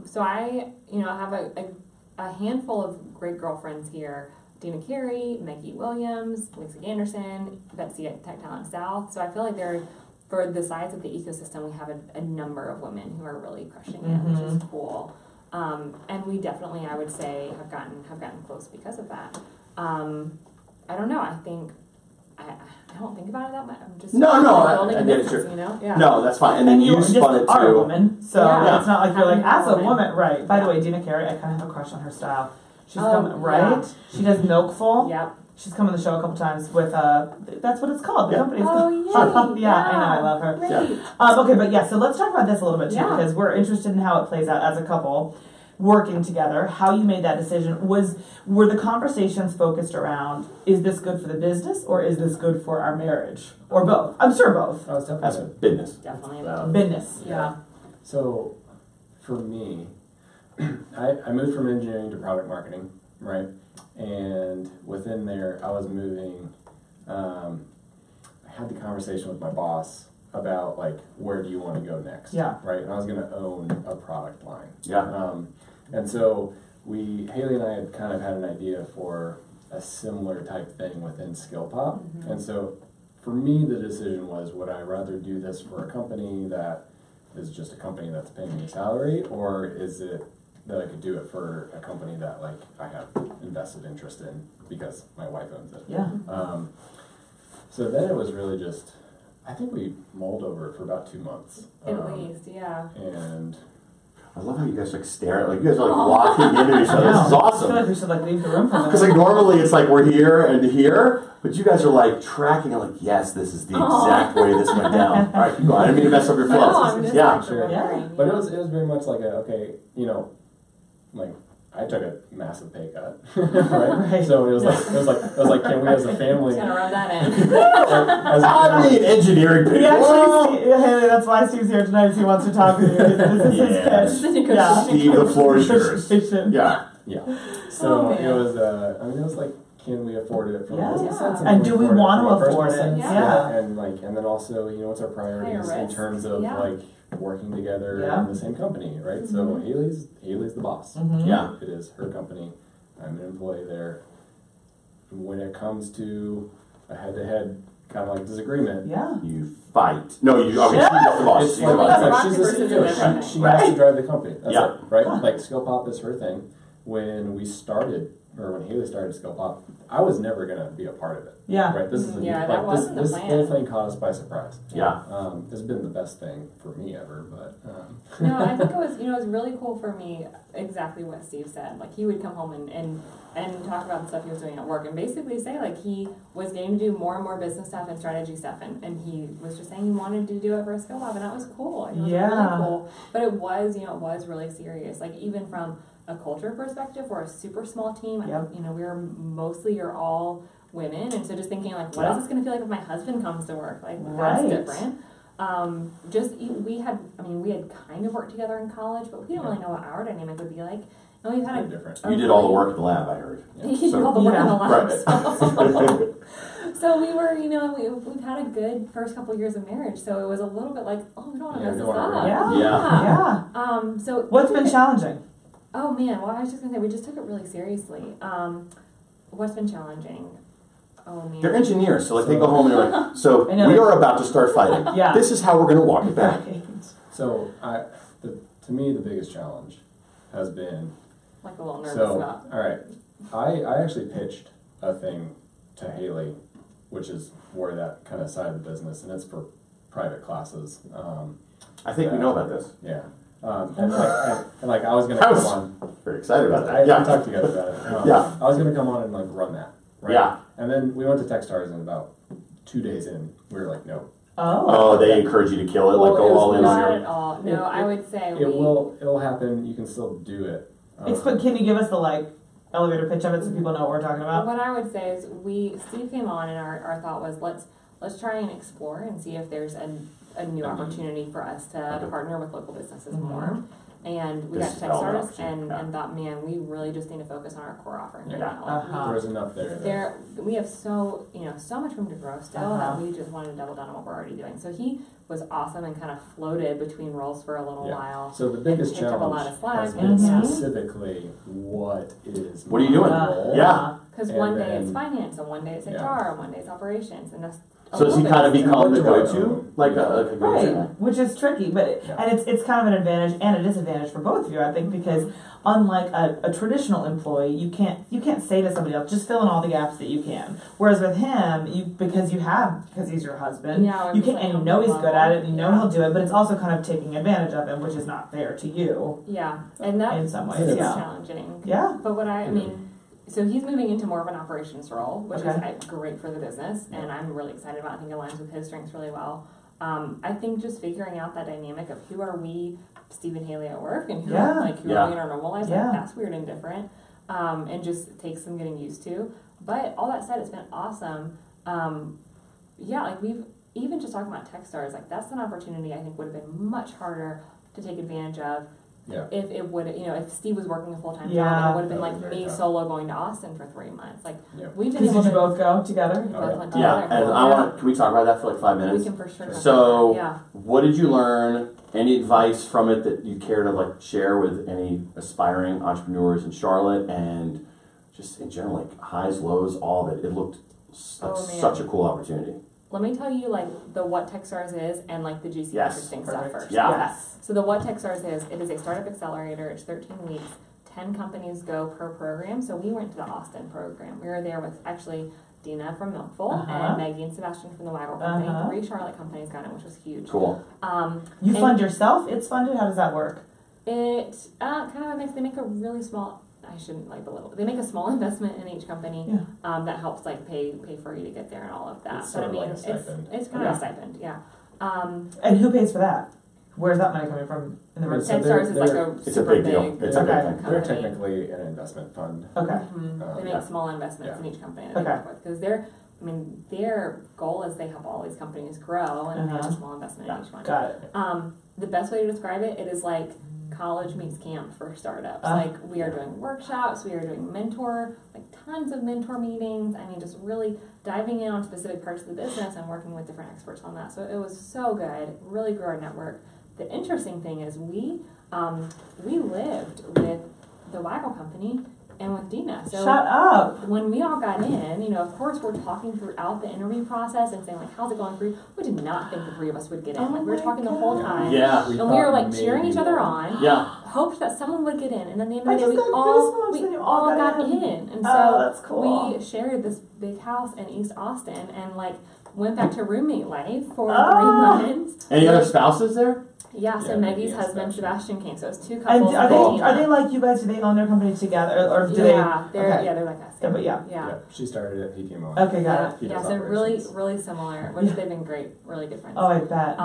So I, have a handful of great girlfriends here. Dina Carey, Maggie Williams, Lisa Ganderson, Betsy at Tech Talent South. So I feel like for the size of the ecosystem, we have a number of women who are really crushing it, which is cool. And we definitely, I would say, have gotten close because of that. I don't know. I think I don't think about it that much. I'm just I get it. Sure. Yeah. No, that's fine. And then you spun it are too. a woman, so it's not like you're like as a woman, right? By the way, Dina Carey, I kind of have a crush on her style. She's coming, right? Yeah. She does Milkful. Yep. She's come on the show a couple times with that's what it's called. The company's Oh, called. yay. Yeah, I know, I love her. Great. Okay, but yeah, so let's talk about this a little bit too, Yeah. because we're interested in how it plays out as a couple working together. How you made that decision were the conversations focused around, is this good for the business or is this good for our marriage, or both? I'm sure both. Oh, it's That's definitely business. Definitely. Business. Yeah. So, for me, I moved from engineering to product marketing, right? And within there, I was moving. I had the conversation with my boss about like, where do you want to go next? Yeah. Right. And I was going to own a product line. Yeah. And so Haley and I had kind of had an idea for a similar type thing within SkillPop. Mm-hmm. And so, for me, the decision was: would I rather do this for a company that is just a company that's paying me a salary, or is it that I could do it for a company that like I have invested interest in because my wife owns it? Yeah. So then it was really just, I think we mulled over it for about 2 months. At least, yeah. And I love how you guys like stare. Like you guys are like walking into each other. This is I feel awesome. like we should like leave the room for Because that. like normally it's like we're here and here, but you guys are like tracking. I'm like, yes, this is the exact way this went down. All right, keep going. I didn't mean to mess up your flow. No, I'm just Yeah. like remembering. But it was very much like like I took a massive pay cut, right? Right. So it was like can we as a family? Just gonna rub that in. I mean, engineering He people. actually, Haley, that's why Steve's here tonight, is he wants to talk with you. This is Yeah. his pitch. Yeah. Steve, the floor is yours. Conversation. Yeah. Yeah. So Oh, man. it was. It was like, can we afford it from Yeah. a business sense? And do we afford it want from to a personal afford it? sense? Yeah. And then also, what's our priorities Higher in risk. terms of Yeah. like working together Yeah. in the same company, right? So Haley's the boss. Mhm. Yeah. It is her company. I'm an employee there. When it comes to a head-to-head kind of like disagreement, Yeah. You fight. No, you. Okay, Yeah. she's the boss. it's She's like, the Like boss. the she's rocket the versus CEO. everything. She Right. has to drive the company. That's Yeah. it, right? Huh. Like SkillPop is her thing. When we started, or when Haley started SkillPop, I was never gonna be a part of it. Yeah. Right. This is Yeah, that wasn't the this plan. whole thing caught us by surprise. Yeah. It's been the best thing for me ever, but No, I think it was, it was really cool for me, exactly what Steve said. Like, he would come home and talk about the stuff he was doing at work and basically say, like, he was getting to do more and more business stuff and strategy stuff, and he was just saying he wanted to do it for a SkillPop, and that was cool. It was Yeah. really cool. But it was, it was really serious. Like, even from a culture perspective, we're a super small team. Yep. You're all women, and so just thinking, like, what is this going to feel like if my husband comes to work? Like, Right. that's different. We had kind of worked together in college, but we didn't really know what our dynamic would be like. And we've had very different. You did all the work at the lab, I heard. He did all the work in the lab. Right. So we were, we've had a good first couple of years of marriage. So it was a little bit like, oh, we don't want to Yeah, mess we this don't wanna up. Yeah. Yeah. Yeah. So What's been challenging? Oh man, well I was just gonna say we just took it really seriously. What's been challenging? Oh man. They're engineers, so like they go home and they're like, so I know. we are about to start fighting. Yeah. This is how we're going to walk it back. So to me, the biggest challenge has been Like a little nervous so. about. All right, I actually pitched a thing to Haley, which is where that kind of side of the business, and it's for private classes. I think we know about this. Yeah. And I was going to I was- come on. Very excited about I that. talked to you guys about it. Yeah. I was going to come on and like run that. Right? Yeah. And then we went to Techstars, and about 2 days in, we were like, no. Oh. Oh, they encourage you to kill it, like Well, go it was all in on Not it. at all. No, I would say It'll happen. You can still do it. Can you give us the elevator pitch of it so people know what we're talking about? What I would say is Steve came on and our thought was let's try and explore and see if there's a new opportunity for us to partner with local businesses more. And we got Business development Techstars opportunity, and thought, man, we really just need to focus on our core offering right Yeah. now. Uh-huh. There's enough there. We have so much room to grow still that we just wanted to double down on what we're already doing. So he was awesome and kind of floated between roles for a little while. So the biggest picked up a lot challenge of slack has been and- specifically what is What are you doing? my role? Yeah. Because And one day then- it's finance, and one day it's HR, and one day it's operations, and that's. a So does he little kind of bit- become the What do I go-to? know? Like a go-to? Right, which is tricky, but Yeah. and it's kind of an advantage and a disadvantage for both of you, I think, because unlike a traditional employee, you can't say to somebody else, just fill in all the gaps that you can. Whereas with him, because he's your husband, Yeah, you can, and you know he's good at it, and you know Yeah. he'll do it, but it's also kind of taking advantage of him, which is not fair to you Yeah, and that in some ways. is Yeah, challenging. yeah, But what I mean, So he's moving into more of an operations role, which is Okay. great for the business, and I'm really excited about it. I think it aligns with his strengths really well. I think just figuring out that dynamic of who are we, Steve and Haley at work, and who are we in our normal lives, like, that's weird and different, and just takes some getting used to. But all that said, it's been awesome. Like we've even just talking about Techstars, like that's an opportunity I think would have been much harder to take advantage of. Yeah. If it would, if Steve was working a full-time job, it would have been like me solo going to Austin for 3 months. Like we've been able to. Did you both go together? We both went Yeah, together. and can we talk about that for like 5 minutes? We can for sure. So, what did you learn? Any advice from it that you care to like share with any aspiring entrepreneurs in Charlotte, and just in general, like highs, lows, all of it? It looked like such a cool opportunity. Let me tell you like the what Techstars is and like the juicy interesting stuff first. Yeah. Yes. So the what Techstars is, it is a startup accelerator. It's 13 weeks. 10 companies go per program. So we went to the Austin program. We were there with actually Dina from Milkful and Maggie and Sebastian from the Waggle Company. 3 Charlotte companies got it, which was huge. Cool. You fund yourself? It's funded? How does that work? It kind of a mix. They make a really small. I shouldn't like belittle. They make a small investment in each company that helps like pay for you to get there and all of that. It's sort of like a stipend. It's kind of a stipend, yeah. And who pays for that? Where's that money coming from? In the Techstars is like a super big deal. It's a big thing. They're technically an investment fund. Okay. They make small investments in each company that they work with because their goal is they help all these companies grow and they have a small investment in each one. Got it. The best way to describe it is like college meets camp for startups. Like we are doing workshops, we are doing tons of mentor meetings. I mean, just really diving in on specific parts of the business and working with different experts on that. So it was so good. Really grew our network. The interesting thing is we lived with the Waggle Company and with Dina. So shut up. When we all got in, of course we're talking throughout the interview process and saying like, how's it going for you? We did not think the 3 of us would get in. We were talking the whole time. Yeah. And we were like cheering each other on. Yeah. Hoped that someone would get in. And then the end of the day we all got in. And so that's cool. We shared this big house in East Austin and like went back to roommate life for 3 months. Any other spouses there? Yeah, so Maggie's husband Sebastian came, so it's 2 couples. And are they like you guys? Do they own their company together, or do they? They're like us. Yeah. She started it. He came on. Okay, got it. Yeah, so really similar, which they've been great, really good friends. Oh, I bet.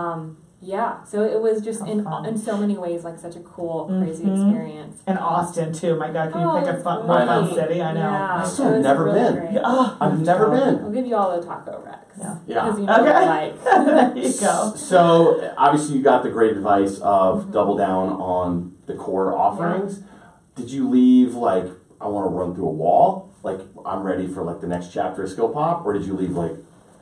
So it was just in so many ways like such a cool, crazy experience. And Austin too. My God, can you pick a more fun city? I know. Yeah, I've still never been. I've never been. We'll give you all the Taco Rex. Yeah. Because you know what I like. There you go. So obviously you got the great advice of double down on the core offerings. Did you leave like I want to run through a wall? Like I'm ready for like the next chapter of SkillPop, or did you leave like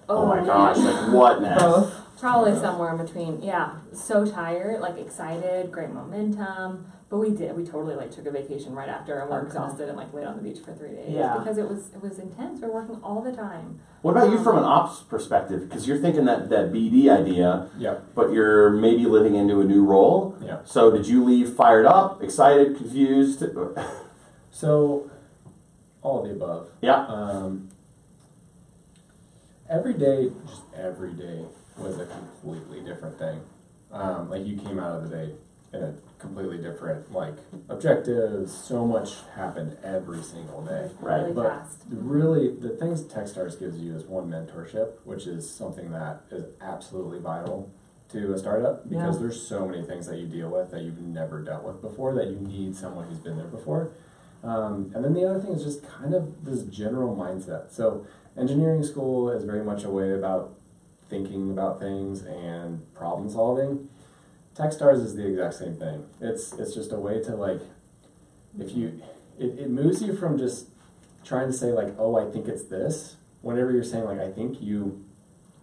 oh my gosh, like what next? Both. Probably somewhere in between. Yeah, so tired, like excited, great momentum. But we totally like took a vacation right after and we're exhausted and like laid on the beach for 3 days because it was intense. We're working all the time. What about you from an ops perspective? Because you're thinking that BD idea, but you're maybe living into a new role. Yeah. So did you leave fired up, excited, confused? So all of the above. Yeah. Every day was a completely different thing. Like you came out of the day in a completely different objectives. So much happened every single day. Right. Really But fast. really, the things Techstars gives you is one, mentorship, which is something that is absolutely vital to a startup because there's so many things that you deal with that you've never dealt with before that you need someone who's been there before. And then the other thing is just kind of this general mindset. So engineering school is very much a way about thinking about things and problem solving. Techstars is the exact same thing. It's just a way to it moves you from just trying to say oh I think it's this. Whenever you're saying I think, you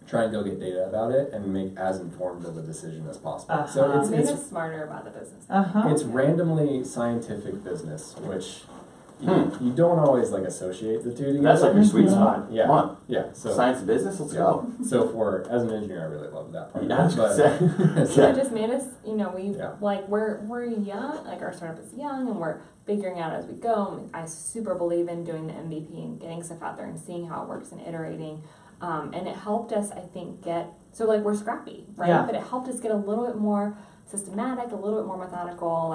try and go get data about it and make as informed of a decision as possible. So Made us smarter about the business. It's randomly scientific business, which you don't always associate the two together. That's your sweet spot. Yeah. Come on. Yeah. So science and business, let's go. So as an engineer, I really love that part. Yeah, So it just made us, we're young, our startup is young and we're figuring out as we go. I super believe in doing the MVP and getting stuff out there and seeing how it works and iterating. And it helped us, I think, we're scrappy, right? Yeah. But it helped us get a little bit more systematic, a little bit more methodical,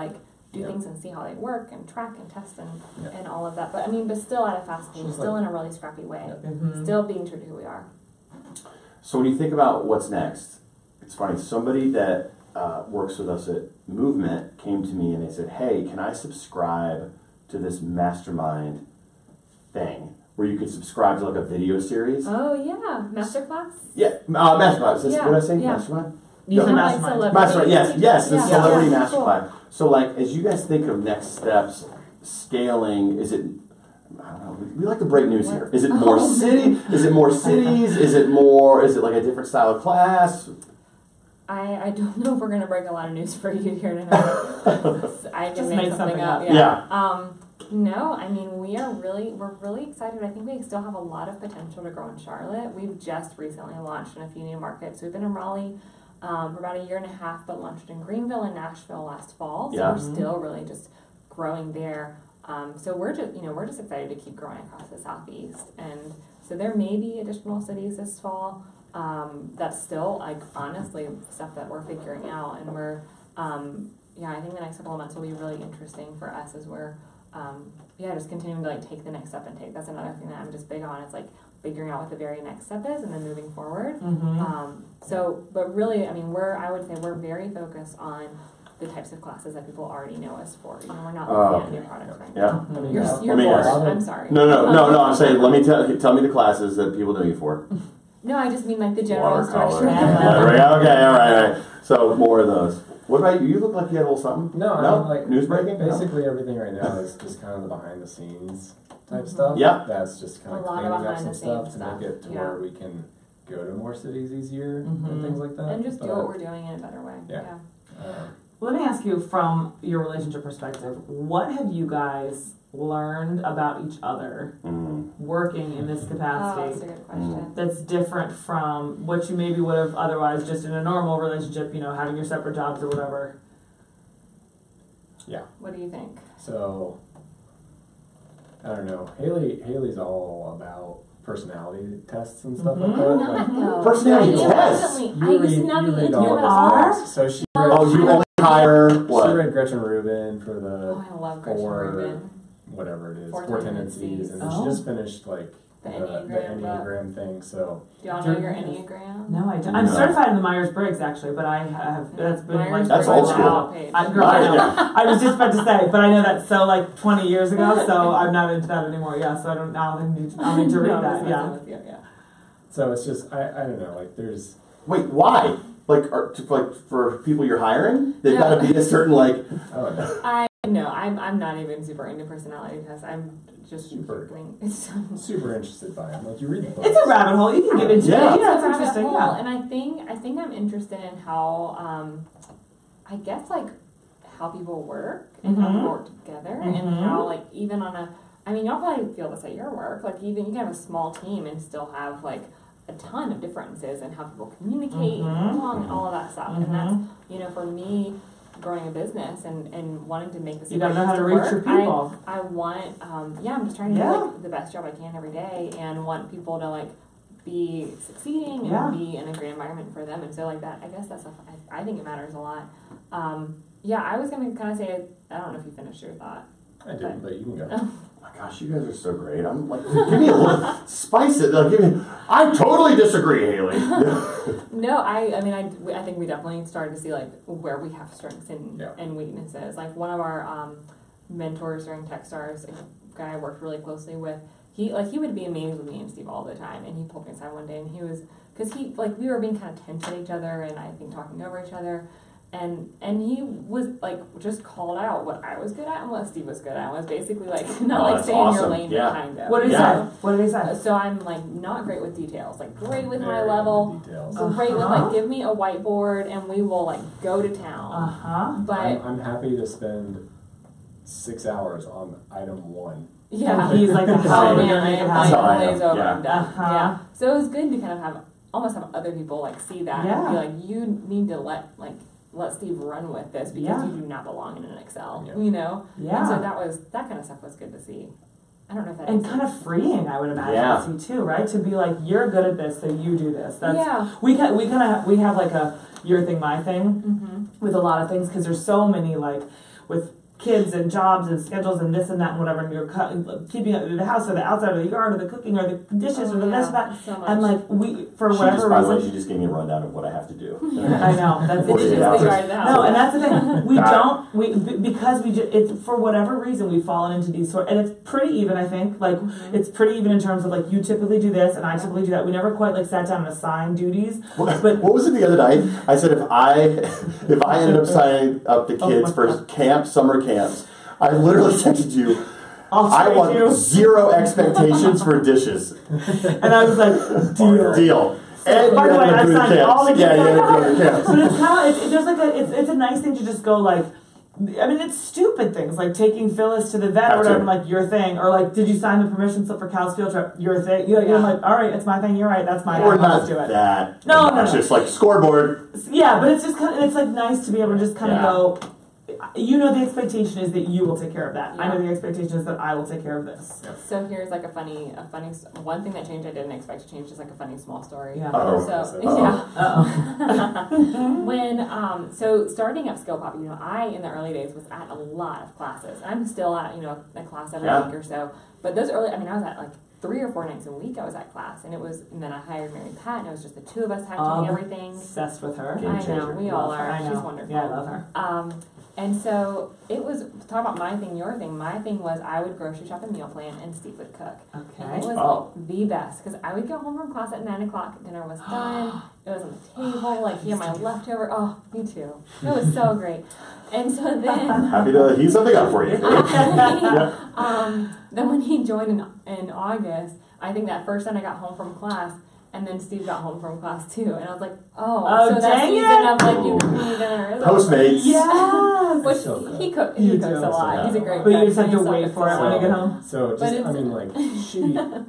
do things and see how they work and track and test and all of that. But I mean, but still at a fast pace, still in a really scrappy way, still being true to who we are. So when you think about what's next, it's funny. Somebody that works with us at Movement came to me and they said, "Hey, can I subscribe to this mastermind thing where you could subscribe to like a video series?" Oh yeah, masterclass. Yeah, mastermind. Is this what I say? Yeah. Mastermind. You said Like mastermind. Mastermind. Yes, the celebrity Yeah. mastermind. Cool. So like, as you guys think of next steps, scaling, is it? I don't know. We like to break news here. Is it more city? Is it more cities? Is it more? Is it like a different style of class? I don't know if we're gonna break a lot of news for you here tonight. I can Just make make something something up. up. Yeah. No, I mean we're really excited. I think we still have a lot of potential to grow in Charlotte. We've just recently launched in a few new markets. We've been in Raleigh for about a year and a half, but launched in Greenville and Nashville last fall. So we're still really just growing there. So we're just excited to keep growing across the Southeast, and so there may be additional cities this fall. That's still like honestly stuff that we're figuring out, and we're I think the next couple of months will be really interesting for us as we're just continuing to like take the next step and take. That's another thing that I'm just big on. It's like figuring out what the very next step is and then moving forward. But really, I mean, I would say we're very focused on the types of classes that people already know us for. You know, we're not looking at new products right now. Yeah. You're bored. I'm sorry. No. I'm saying, let me tell me the classes that people know you for. No, I just mean like the general Watercolor. structure. Okay, all right. So more of those. What about you? You look like you had a little something. No, I mean, like news breaking. Basically, everything right now is just kind of the behind the scenes type stuff. Yeah. That's just kind of A lot of cleaning up some behind-the-scenes stuff to make it to stuff, where we can go to more cities easier and things like that. And just do what we're doing in a better way. Yeah. Let me ask you, from your relationship perspective, what have you guys learned about each other working in this capacity? Oh, that's a good question. That's different from what you maybe would have otherwise just in a normal relationship, having your separate jobs or whatever? Yeah. What do you think? So, I don't know. Haley's all about personality tests and stuff like that. I'm not though. Personality I am tests? recently- I used to not be into all it those at all. things. So she You only hire She what? read Gretchen Rubin for the Oh, I love Gretchen Rubin. whatever it is, Four four tendencies. tendencies, and Oh. she just finished like The the Enneagram Enneagram thing. So Do y'all know your Enneagram? No, I don't. I'm No. certified in the Myers-Briggs actually, but I have that's been like That's old school. I was just about to say, but I know that's so like 20 years ago, so I'm not into that anymore. Yeah, so I don't now. I'll need to read that. Yeah. so it's just I don't know, like there's Wait, why? Like for people you're hiring, they've got to be a certain like. oh no. I'm not even super into personality tests. I'm just Super. super interested by it. Like you read the books. It's a rabbit hole. You can get into Yeah. it. Yeah, it's a rabbit interesting. hole, Yeah. and I think I'm interested in how I guess like how people work and how people work together and how like even on y'all probably feel this at your work, like even you can have a small team and still have like a ton of differences in how people communicate and get along and all of that stuff. And that's for me growing a business and wanting to make this. You gotta know how to reach your people. I want I'm just trying to do like the best job I can every day and want people to like be succeeding and be in a great environment for them, and so like that I guess that's stuff I think it matters a lot. I was gonna kind of say I don't know if you finished your thought. I didn't, but you can go. Oh my gosh, you guys are so great. I'm like, give me a little spice it. I totally disagree, Haley. No, I think we definitely started to see like where we have strengths and weaknesses. Like one of our mentors during Techstars, a guy I worked really closely with, he would be amazed with me and Steve all the time, and he pulled me aside one day and he was, because we were being kind of tense at each other and I think talking over each other. And he was like just called out what I was good at and what Steve was good at. And was basically like not like stay in your lane, but kind of. What did he say? What did he say? So I'm like not great with details, like great with my level, Details. great with like give me a whiteboard and we will like go to town. But I'm happy to spend 6 hours on item 1. Yeah, he's like the hell man, man, I am make it like happen. glaze over and done. Uh-huh. So it was good to kind of almost have other people like see that and be like, you need to let Steve run with this because you do not belong in an Excel, Yeah. And so that kind of stuff was good to see. I don't know if that and kind of freeing, I would imagine, to see too, right? To be like, you're good at this, so you do this. That's we have like a your thing, my thing with a lot of things because there's so many like with kids and jobs and schedules and this and that and whatever, and you're keeping up the house or the outside or the yard or the cooking or the dishes or the this or that. So much. And like for whatever By the way, reason, she just gave me a rundown of what I have to do. I know that's It's just the yard of the house. no, and that's the thing. Because we just it's for whatever reason we've fallen into these and it's pretty even. I think like it's pretty even in terms of like you typically do this and I typically do that. We never quite like sat down and assigned duties. But what was it the other night? I said if I ended up signing up the kids for summer camps, I literally texted you. I want 0 expectations for dishes. And I was like, deal. And by the way, I signed all the kids. Yeah, you had to do camps. But it's kind of there's like it's a nice thing to just go like. I mean, it's stupid things like taking Phyllis to the vet or whatever, like your thing, or like, did you sign the permission slip for Cal's field trip? Your thing. You're like, all right, it's my thing. You're right. That's my. Or not do it. That. No. It's just like scoreboard. Yeah, but it's just kind of, it's like nice to be able to just kind of go. You know, the expectation is that you will take care of that. Yeah. I know the expectation is that I will take care of this. Yeah. So here's like a funny one thing that changed. I didn't expect to change. Is like a funny small story. Yeah. When so starting up SkillPop, you know, I in the early days was at a lot of classes. I'm still at a class every week or so. But those early, I mean, I was at like 3 or 4 nights a week. I was at class, and then I hired Mary Pat, and it was just the 2 of us tag teaming everything. Obsessed with her. I know, we all are. She's wonderful. Yeah, I love her. And so it was, talk about my thing, your thing. My thing was I would grocery shop a meal plan and Steve would cook. Okay. And it was the best because I would get home from class at 9 o'clock. Dinner was done. It was on the table. Like, here, my leftover. Oh, me too. It was so great. And so then. Happy to heat something up for you. Then when he joined in August, I think that first time I got home from class, and then Steve got home from class too, and I was like, so that season of like you cooking me dinner. Postmates. Yes. Which he cooks a lot. He's a great cook. But you just have to wait for it when you get home. So just, I mean, like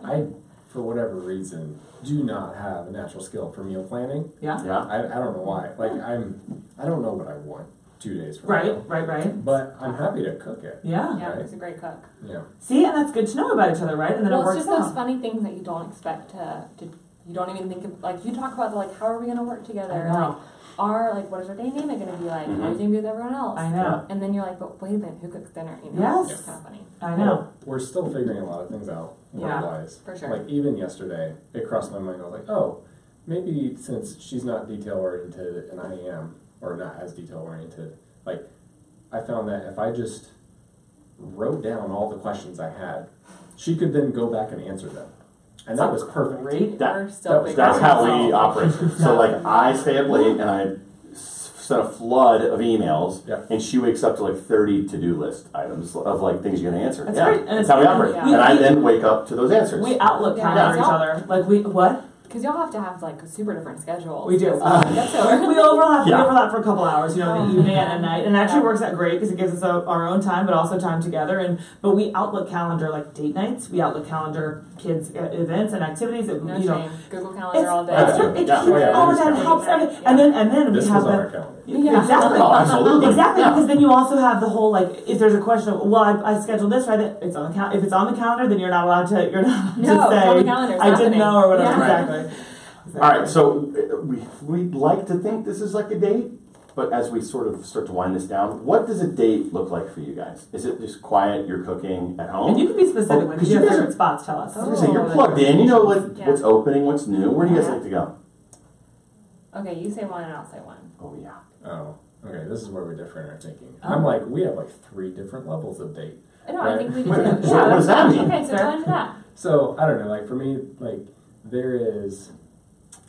I for whatever reason do not have a natural skill for meal planning. Yeah. I don't know why. Like I don't know what I want 2 days from now. Right. But I'm happy to cook it. Yeah. Yeah, he's a great cook. Yeah. See, and that's good to know about each other, right? And then it works out. It's just those funny things that you don't expect to you don't even think of, like, you talk about, like, how are we going to work together? Like, what is our dynamic going to be like? How are you going to be with everyone else? I know. And then you're like, but wait a minute, who cooks dinner? You know, yes. It's kind of funny. I know. We're still figuring a lot of things out, work-wise. For sure. Like, even yesterday, it crossed my mind, I was like, oh, maybe since she's not detail-oriented and I am, or not as detail-oriented, like, I found that if I just wrote down all the questions I had, she could then go back and answer them. And that was perfect. Great. That's how we operate. So, like, I stay up late and I send a flood of emails, and she wakes up to like 30 to-do list items of like things you're going to answer. That's great. And that's how we operate. And I then wake up to those answers. We Outlook calendar each other. Like what? Because y'all have to have like a super different schedule. We do. We overlap. We overlap for a couple hours, you know, in the evening and at night, and it actually works out great because it gives us our own time, but also time together. But we Outlook calendar like date nights. We Outlook calendar kids events and activities. No shame. Google Calendar all day. All of that helps. And then we have the. Exactly. Oh, absolutely. Exactly, because then you also have the whole like if there's a question of I scheduled this right. It's on the if it's on the calendar, then you're not allowed to say I didn't know or whatever. Exactly. All right, so we'd like to think this is like a date, but as we sort of start to wind this down, what does a date look like for you guys? Is it just quiet, you're cooking at home? And you can be specific because you have favorite spots, tell us. I was going to say, you're plugged in, you know what's opening, what's new. Where do you guys like to go? Okay, you say one and I'll say one. Oh, yeah. Oh, okay, this is where we're different in our thinking. I'm like, we have like 3 different levels of date. No, I think we do. What does that mean? Okay, so go into that. So, I don't know, like for me, like there is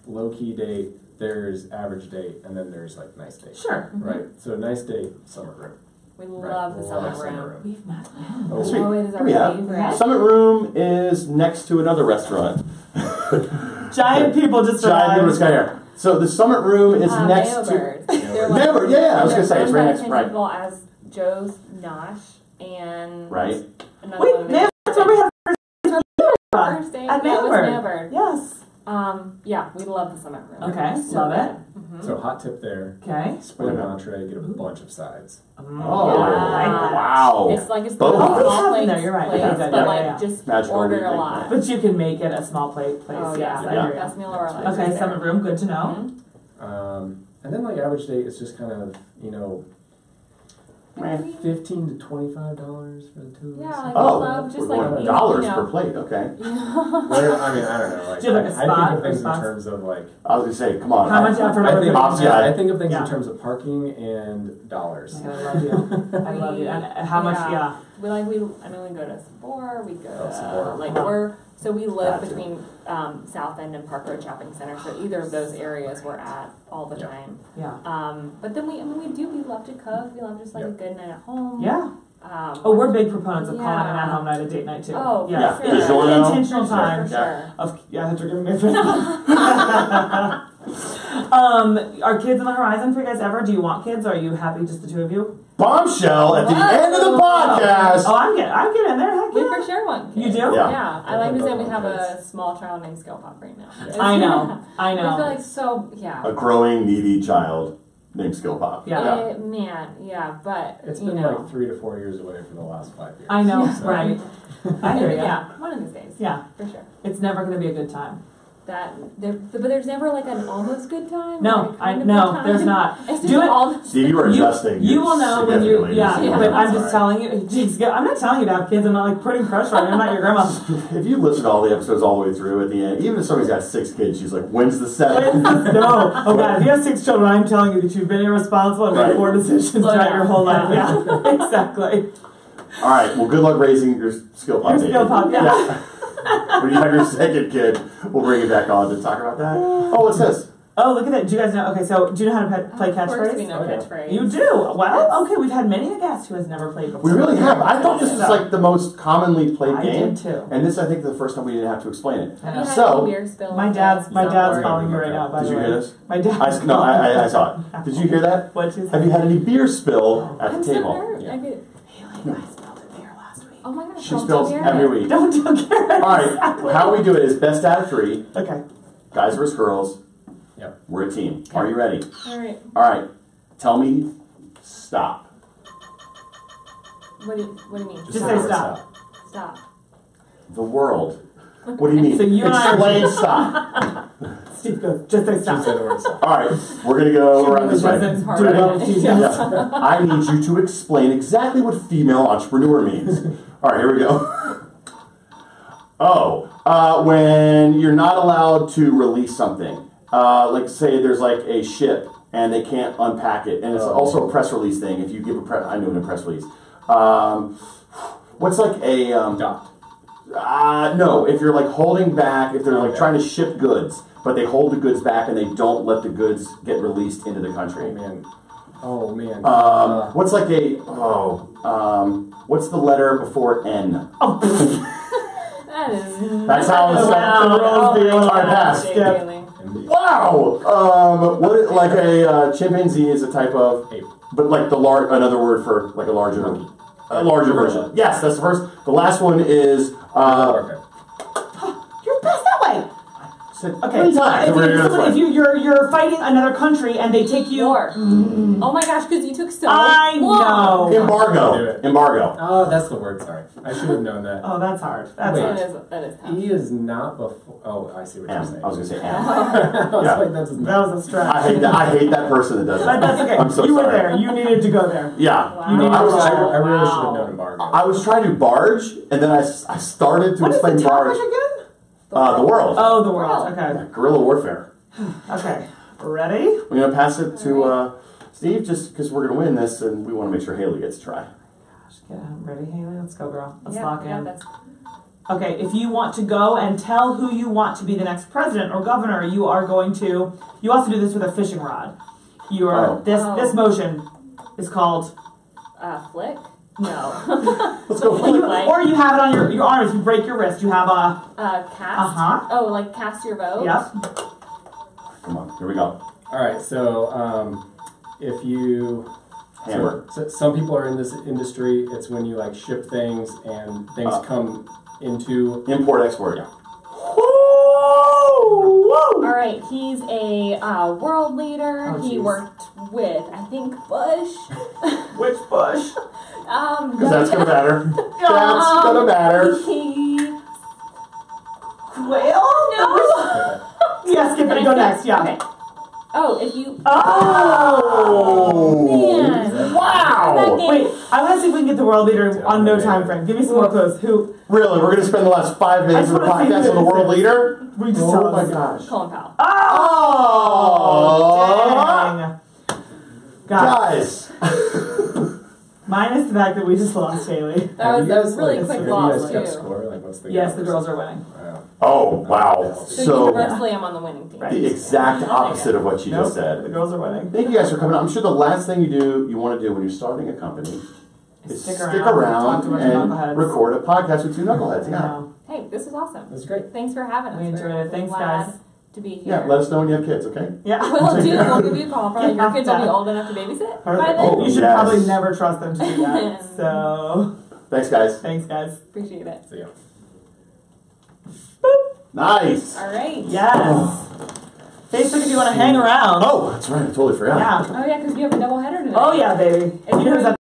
low-key date, there's average date, and then there's like nice date. Sure. Right? So nice date, summer room. We love the summer room. We've met. Oh, sweet. It is our favorite. Summit Room is next to another restaurant. Giant people just Giant people just got here. So the Summit Room is next Mayo to... Mayo Bird, yeah, I was going to say, it's right next to... Right. As Joe's Nosh and... Right. Wait, Mayo Bird's where we have first date. At Mayo Bird. Yes. Yeah, we love the Summit Room. Okay, love it. So hot tip there. Okay. Split an entree, get a bunch of sides. Oh, wow. It's like it's Both. small plates, No, you're right. but just Magical order a lot. But you can make it a small place. Oh, yes, yeah. Best meal of our life. Okay, Summit Room, good to know. And then like average date is just kind of, you know, $15 to $25 for the two of us. Yeah, like Oh, we love just we're like going you dollars know. per plate. Okay. I mean, I don't know. Like, Do you have like a spot I think or of things in spots? terms of like. I was gonna say, come on. How much effort are we putting into it? I think of things Yeah. in terms of parking and dollars. I love you. I love you. And how much? Yeah. We we go to Sabor, we go to Sabor. we live Gotcha. between South End and Park Road Shopping Center, so either of those areas we're at all the time. Yeah. But then we love to cook. We love just like a good night at home. Yeah. We're big proponents of calling an Yeah. at-home night a date night too. Oh, yeah. for sure. DiGiorno. Intentional For time. sure. Thanks for giving me a face. Are kids on the horizon for you guys ever? Do you want kids, or are you happy just the two of you? Bombshell at the Whoa. end of the podcast. Oh, I'm getting in there. Heck We yeah. for sure want You kids. do? Yeah. I like to say we Definitely have want a small child named SkillPop right now. I know. I know. I feel like so, yeah. A growing, needy child named SkillPop. Yeah. But It's you been know. like 3 to 4 years away for the last 5 years. I know. So- Right. I hear you. Yeah, one of these days. Yeah. For sure. It's never going to be a good time. But there's never like an almost good time. No, or kind of no, good time. there's not. It's just Do it. all. Steve, you are adjusting. You will know when you, yeah, Yeah. but I'm just telling you, I'm not telling you to have kids. I'm not like putting pressure on you. I'm not your grandma. If you listen to all the episodes all the way through at the end, even if somebody's got 6 kids, she's like, when's the 7th? No. Oh God, if you have 6 children, I'm telling you that you've been irresponsible and made Right. poor decisions throughout your whole life. Yeah, exactly. All right, well, good luck raising your SkillPop. Your baby. SkillPop, yeah. When you have your 2nd kid, we'll bring you back on to talk about that. Oh, what's this? Oh, look at that. Do you guys know? Okay, so do you know how to play Of course, we catchphrase? know catchphrase. You do? Well, okay, we've had many a guest who has never played before. We really have. I thought this was So, like the most commonly played I game. did too. And this, I think, is the first time we didn't have to explain it. I Have know. you had So- any beer spill? My dad's Somewhere? calling you right now, by Did the you way. hear this? My dad. I saw it. Did you hear that? What'd you say? Have you had any beer spill at I'm the so table? hurt. Yeah. I get, Haley, I spilled a beer last week. oh my gosh. She don't spills tell every Garrett. week. Don't care. All right, how we do it is best out of 3, Okay. guys versus girls. Yep. We're a team. Are you ready? All right. All right, tell me stop. What do you mean? Just say stop. Stop. The world. What do you mean? So you and I are- Explain stop. Steve, go. Just say She stop. said the word stop. All right, we're going to go around this way. Doesn't hard. do well with teaching. Yeah. I need you to explain exactly what female entrepreneur means. All right, here we go. When you're not allowed to release something, like say there's like a ship and they can't unpack it, and it's also a press release thing. If you give I know in a press release. What's like a Docked. no, if you're like holding back, if they're like trying to ship goods, but they hold the goods back and they don't let the goods get released into the country. Oh man. What's like a what's the letter before N? That is. That's how it's Wow. the Oh, all right, pass. Jake Skip. Fehling. Wow. What like a chimpanzee is a type of Ape. but like another word for like a larger version. Yes, that's the first. The last one is Okay. You're best that way. Okay. 3 times. If you're fighting another country and they take you. War. Oh my gosh, because you took so I long. know. Embargo. Oh, that's the word. Sorry, I should have known that. Oh, that's hard. That's Wait. hard. That is tough. E is not before. Oh, I see what you're saying. I was gonna say M. I was Yeah. like, that's That was a stretch. I hate that person that does But that. that's okay. I'm so you sorry. were there. You needed to go there. Yeah. Wow. You need I to was- go. I really should have Wow. known embargo. I was trying to barge, and then I started to What is explain the barge. topic again? The world. Oh, the world. Okay. Guerrilla warfare. Okay. Ready? We're gonna pass it to Steve, just because we're gonna win this, and we want to make sure Haley gets to try. Yeah, ready, Haley? Let's go, girl. Let's Yeah, lock yeah, in. that's- Okay, if you want to go and tell who you want to be the next president or governor, you are going to. You also do this with a fishing rod. You are Oh. this motion is called. Flick? No. Let's go. Or you have it on your arm. If you break your wrist, you have a. Cast? Uh-huh. Oh, like cast your vote? Yep. Come on, here we go. All right, so if you Hammer. So some people are in this industry. It's when you like ship things and things come into. Import, export. Yeah. All right, he's a world leader. Oh, he geez. worked with, I think, Bush. Which bush? Because that's gonna matter. That's gonna matter. He... Whale? No. Yeah, skip it. Go next. Yeah. Okay. Oh, if you. Oh! Man. Wow! Wait, I want to see if we can get the world leader on no time frame. Give me some more clues. Who? Really? We're going to spend the last 5 minutes of the podcast on the world leader? We just Oh tell my us. gosh. Colin Powell. Oh! Dang. Guys. Minus the fact that we just lost Haley. That was really quick Have you loss guys kept too. score? Like, what's the Yes, the girls are winning. Wow. Oh, wow. So universally, I'm on the winning team. The exact opposite of what you just The said. girls are winning. Thank you guys for coming out. I'm sure the last thing you want to do when you're starting a company is stick talk around to a bunch of and knuckleheads. record a podcast with two knuckleheads. Yeah. Wow. Hey, this is awesome. That's great. Thanks for having us. We enjoyed We're it. Thanks, glad guys. to be here. Yeah, let us know when you have kids, okay? Yeah. We'll do. We'll give you a call. Probably your kids will be old enough to babysit by then. Oh, You should yes. probably never trust them to do that. So, Thanks, guys. thanks, guys. Appreciate it. See ya. Nice. All right. Yes. Facebook if you want to hang around. Oh, that's right. I totally forgot. Yeah. Oh yeah, because you have a double header today. Oh yeah, baby. If You know who's at